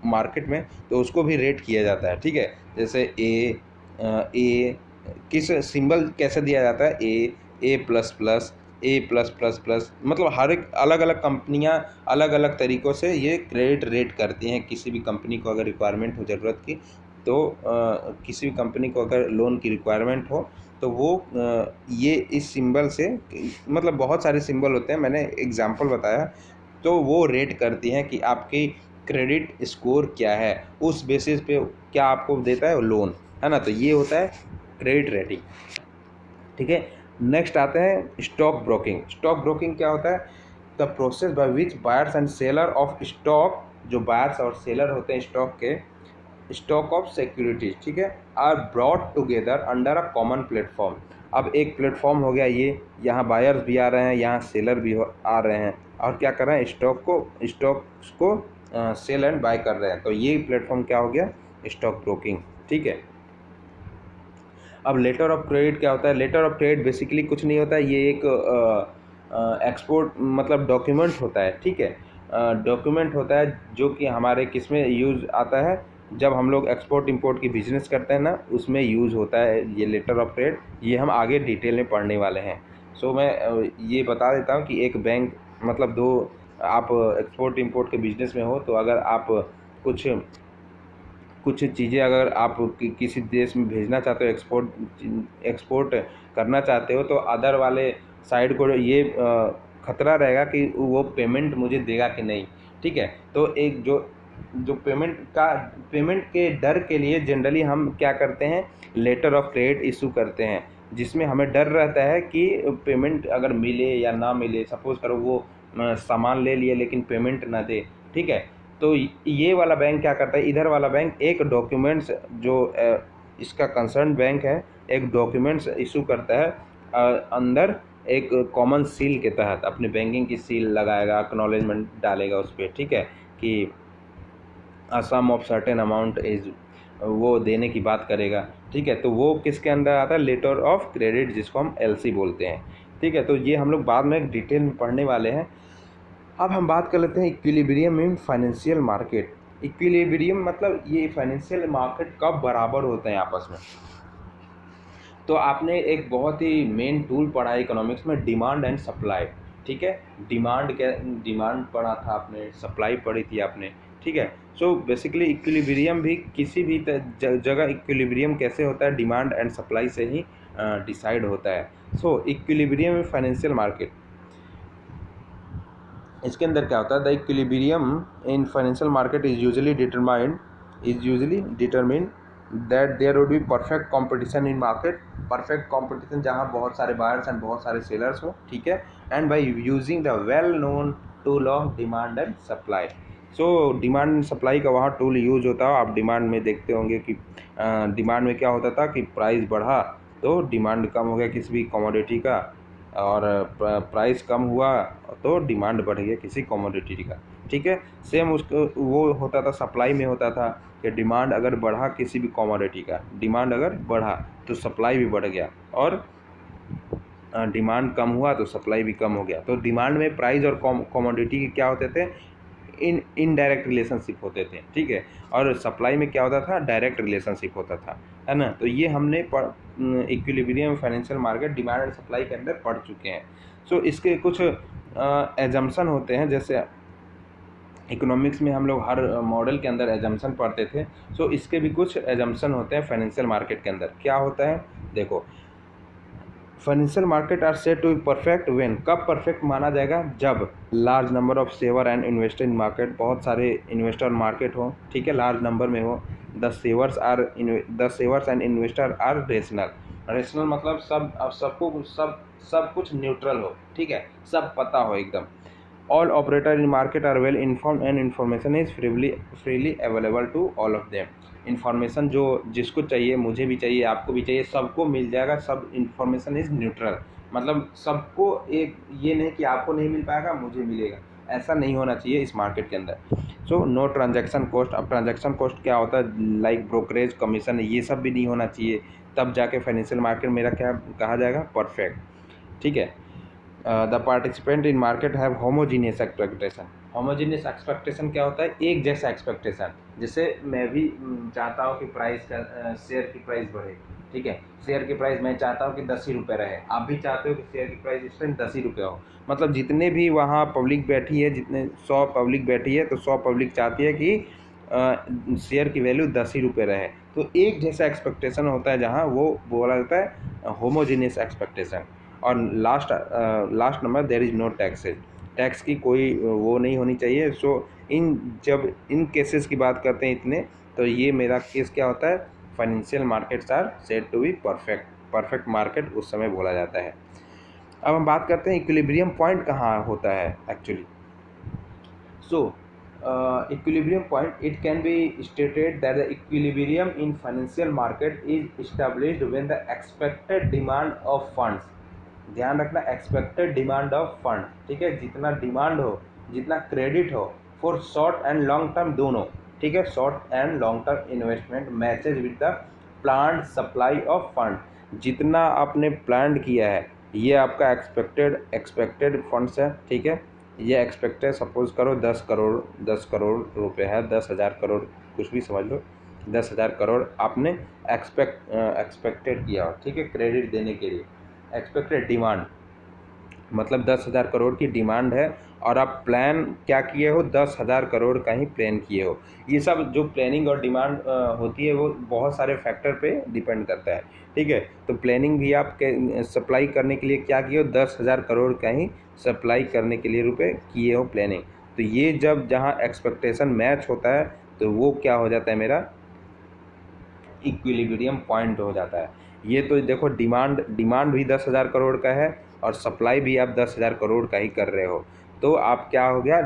मार्केट में, तो उसको भी रेट किया जाता है, ठीक है। जैसे ए किस सिंबल कैसे दिया जाता है, ए प्लस प्लस, ए प्लस प्लस प्लस, मतलब हर एक अलग अलग कंपनियां अलग अलग तरीक़ों से ये क्रेडिट रेट करती हैं। किसी भी कंपनी को अगर रिक्वायरमेंट हो ज़रूरत की, तो किसी भी कंपनी को अगर लोन की रिक्वायरमेंट हो, तो वो ये इस सिंबल से, मतलब बहुत सारे सिंबल होते हैं, मैंने एग्जांपल बताया, तो वो रेट करती हैं कि आपकी क्रेडिट स्कोर क्या है, उस बेसिस पे क्या आपको देता है लोन, है ना। तो ये होता है क्रेडिट रेटिंग, ठीक है। नेक्स्ट आते हैं स्टॉक ब्रोकिंग। स्टॉक ब्रोकिंग क्या होता है? The process by which buyers and seller of stock, जो बायर्स और सेलर होते हैं स्टॉक के, स्टॉक ऑफ सिक्योरिटीज, ठीक है, are brought together under a common platform. अब एक प्लेटफॉर्म हो गया ये, यहाँ बायर्स भी आ रहे हैं, यहाँ सेलर भी आ रहे हैं, और क्या कर रहे हैं, स्टॉक्स को सेल एंड बाय कर रहे हैं। तो ये प्लेटफॉर्म क्या हो गया? स्टॉक ब्रोकिंग, ठीक है। अब लेटर ऑफ क्रेडिट क्या होता है? लेटर ऑफ क्रेडिट बेसिकली कुछ नहीं होता है, ये एक एक्सपोर्ट मतलब डॉक्यूमेंट होता है, ठीक है। डॉक्यूमेंट होता है जो कि हमारे किस में यूज़ आता है, जब हम लोग एक्सपोर्ट इंपोर्ट की बिजनेस करते हैं ना, उसमें यूज़ होता है ये लेटर ऑफ क्रेडिट। ये हम आगे डिटेल में पढ़ने वाले हैं। सो मैं ये बता देता हूँ कि एक बैंक, मतलब दो, आप एक्सपोर्ट इंपोर्ट के बिजनेस में हो, तो अगर आप कुछ कुछ चीज़ें अगर आप किसी देश में भेजना चाहते हो, एक्सपोर्ट करना चाहते हो, तो अदर वाले साइड को ये खतरा रहेगा कि वो पेमेंट मुझे देगा कि नहीं, ठीक है। तो एक जो पेमेंट के डर के लिए जनरली हम क्या करते हैं, लेटर ऑफ क्रेडिट इशू करते हैं, जिसमें हमें डर रहता है कि पेमेंट अगर मिले या ना मिले। सपोज़ करो वो सामान ले लिए लेकिन पेमेंट ना दे, ठीक है। तो ये वाला बैंक क्या करता है, इधर वाला बैंक एक डॉक्यूमेंट्स, जो इसका कंसर्न बैंक है, एक डॉक्यूमेंट्स इशू करता है अंदर एक कॉमन सील के तहत, अपने बैंकिंग की सील लगाएगा, एक्नॉलेजमेंट डालेगा उस पर, ठीक है, कि सम ऑफ सर्टेन अमाउंट इज, वो देने की बात करेगा, ठीक है। तो वो किसके अंदर आता है? लेटर ऑफ क्रेडिट, जिसको हम एलसी बोलते हैं, ठीक है। तो ये हम लोग बाद में डिटेल में पढ़ने वाले हैं। अब हम बात कर लेते हैं equilibrium in financial market. Equilibrium मतलब ये फाइनेंशियल मार्केट कब बराबर होते हैं आपस में। तो आपने एक बहुत ही मेन टूल पढ़ा है इकोनॉमिक्स में, डिमांड एंड सप्लाई, ठीक है। डिमांड पढ़ा था आपने, सप्लाई पढ़ी थी आपने, ठीक है। सो बेसिकली इक्विलिब्रियम भी किसी भी जगह इक्विलिब्रियम कैसे होता है, डिमांड एंड सप्लाई से ही डिसाइड होता है। So equilibrium in financial market, इसके अंदर क्या होता है, the equilibrium in financial market is usually determined that there would be perfect competition in market. Perfect competition जहाँ बहुत सारे बायर्स एंड बहुत सारे सेलर्स हो, ठीक है, and by using the well known tool of demand and supply. So demand and supply का वहाँ टूल यूज होता है। आप डिमांड में देखते होंगे कि डिमांड में क्या होता था कि प्राइस बढ़ा तो डिमांड कम हो गया किसी भी कमोडिटी का, और प्राइस कम हुआ तो डिमांड बढ़ गया किसी कमोडिटी का, ठीक है। सेम उसको वो होता था सप्लाई में, होता था कि डिमांड अगर बढ़ा किसी भी कमोडिटी का, डिमांड अगर बढ़ा तो सप्लाई भी बढ़ गया, और डिमांड कम हुआ तो सप्लाई भी कम हो गया। तो डिमांड में प्राइस और कमोडिटी के क्या होते थे, इनडायरेक्ट रिलेशनशिप होते थे, ठीक है। और सप्लाई में क्या होता था, डायरेक्ट रिलेशनशिप होता था, है ना। तो ये हमने equilibrium financial market demand and supply के अंदर पढ़ चुके हैं। सो इसके कुछ एजम्पशन होते हैं, जैसे इकोनॉमिक्स में हम लोग हर मॉडल के अंदर एजम्पशन पढ़ते थे। सो इसके भी कुछ एजम्पशन होते हैं फाइनेंशियल मार्केट के अंदर। क्या होता है, देखो, financial market are said to be perfect when, कब परफेक्ट माना जाएगा, जब large number of saver and investor in market, बहुत सारे इन्वेस्टर मार्केट हो, ठीक है, लार्ज नंबर में हो। The savers and investor are rational मतलब सब कुछ न्यूट्रल हो, ठीक है, सब पता हो एकदम। All operator in market are well inform and information is freely available to all of them. Information जो जिसको चाहिए, मुझे भी चाहिए, आपको भी चाहिए, सबको मिल जाएगा। सब इन्फॉर्मेशन इज़ न्यूट्रल, मतलब सबको, एक ये नहीं कि आपको नहीं मिल पाएगा मुझे मिलेगा, ऐसा नहीं होना चाहिए इस मार्केट के अंदर। So no transaction cost. अब ट्रांजैक्शन कॉस्ट क्या होता है, लाइक ब्रोकरेज कमीशन, ये सब भी नहीं होना चाहिए, तब जाके फाइनेंशियल मार्केट मेरा क्या कहा जाएगा, परफेक्ट, ठीक है। The participant in market have homogeneous expectation. Homogeneous expectation क्या होता है, एक जैसा एक्सपेक्टेशन। जैसे मैं भी चाहता हूँ कि प्राइस का शेयर की प्राइस बढ़े, ठीक है। शेयर की प्राइस मैं चाहता हूँ कि 10 ही रुपये रहे, आप भी चाहते हो कि शेयर की प्राइस इस टाइम 10 ही रुपये हो। मतलब जितने भी वहाँ पब्लिक बैठी है, जितने 100 पब्लिक बैठी है, तो 100 पब्लिक चाहती है कि शेयर की वैल्यू 10 ही रुपये रहे। तो एक जैसा एक्सपेक्टेशन होता है, जहाँ वो बोला जाता है होमोजीनियस एक्सपेक्टेशन। और last number, there is no taxes, tax की कोई वो नहीं होनी चाहिए। सो जब इन केसेस की बात करते हैं इतने, तो ये मेरा केस क्या होता है, financial markets are said to be perfect market उस समय बोला जाता है। अब हम बात करते हैं इक्विलिब्रियम पॉइंट कहाँ होता है actually. So equilibrium point, it can be stated that the equilibrium in financial market is established when the expected demand of funds, ध्यान रखना एक्सपेक्टेड डिमांड ऑफ फंड, ठीक है, जितना डिमांड हो, जितना क्रेडिट हो for short and long term दोनों, ठीक है, short and long term investment matches with the planned supply of fund, जितना आपने प्लान किया है, ये आपका एक्सपेक्टेड फंड्स है, ठीक है। ये एक्सपेक्टेड, सपोज करो 10 करोड़ रुपए है, 10,000 करोड़, कुछ भी समझ लो, 10,000 करोड़ आपने एक्सपेक्टेड किया, ठीक है, क्रेडिट देने के लिए। एक्सपेक्टेड डिमांड मतलब 10,000 करोड़ की डिमांड है, और आप प्लान क्या किए हो, 10,000 करोड़ का ही प्लान किए हो। ये सब जो प्लानिंग और डिमांड होती है, वो बहुत सारे फैक्टर पे डिपेंड करता है, ठीक है। तो प्लानिंग भी आप सप्लाई करने के लिए क्या किए हो, 10,000 करोड़ का ही सप्लाई करने के लिए रुपए किए हो प्लानिंग। तो ये जब जहाँ एक्सपेक्टेशन मैच होता है, तो वो क्या हो जाता है, मेरा इक्विलिब्रियम पॉइंट हो जाता है। ये तो देखो, डिमांड भी 10,000 करोड़ का है, और सप्लाई भी आप 10,000 करोड़ का ही कर रहे हो। तो आप क्या हो गया,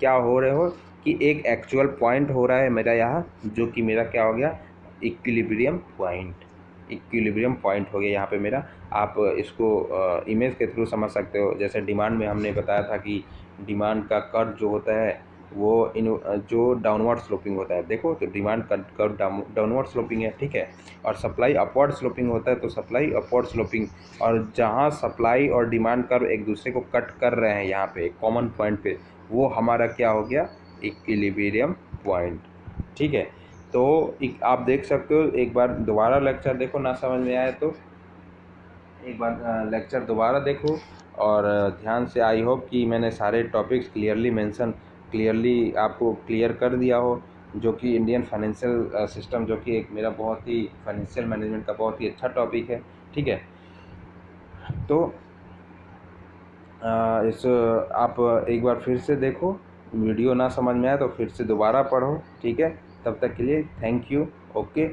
क्या हो रहे हो कि एक एक्चुअल पॉइंट हो रहा है मेरा यहाँ, जो कि मेरा क्या हो गया, इक्विलिब्रियम पॉइंट हो गया यहाँ पे मेरा। आप इसको इमेज के थ्रू समझ सकते हो। जैसे डिमांड में हमने बताया था कि डिमांड का कर्व जो होता है, वो जो डाउनवर्ड स्लोपिंग होता है, देखो, तो डिमांड कर्व डाउनवर्ड स्लोपिंग है, ठीक है। और सप्लाई अपवर्ड स्लोपिंग होता है, तो सप्लाई अपवर्ड स्लोपिंग। और जहाँ सप्लाई और डिमांड कर्व एक दूसरे को कट कर रहे हैं, यहाँ पे कॉमन पॉइंट पे, वो हमारा क्या हो गया, इक्विलिब्रियम पॉइंट, ठीक है। तो आप देख सकते हो, एक बार दोबारा लेक्चर देखो, ना समझ में आए तो एक बार लेक्चर दोबारा देखो, और ध्यान से, आई होप कि मैंने सारे टॉपिक्स क्लियरली आपको क्लियर कर दिया हो, जो कि इंडियन फाइनेंशियल सिस्टम, जो कि एक मेरा बहुत ही फाइनेंशियल मैनेजमेंट का बहुत ही अच्छा टॉपिक है, ठीक है। तो इस आप एक बार फिर से देखो, वीडियो ना समझ में आए तो फिर से दोबारा पढ़ो, ठीक है। तब तक के लिए थैंक यू, ओके।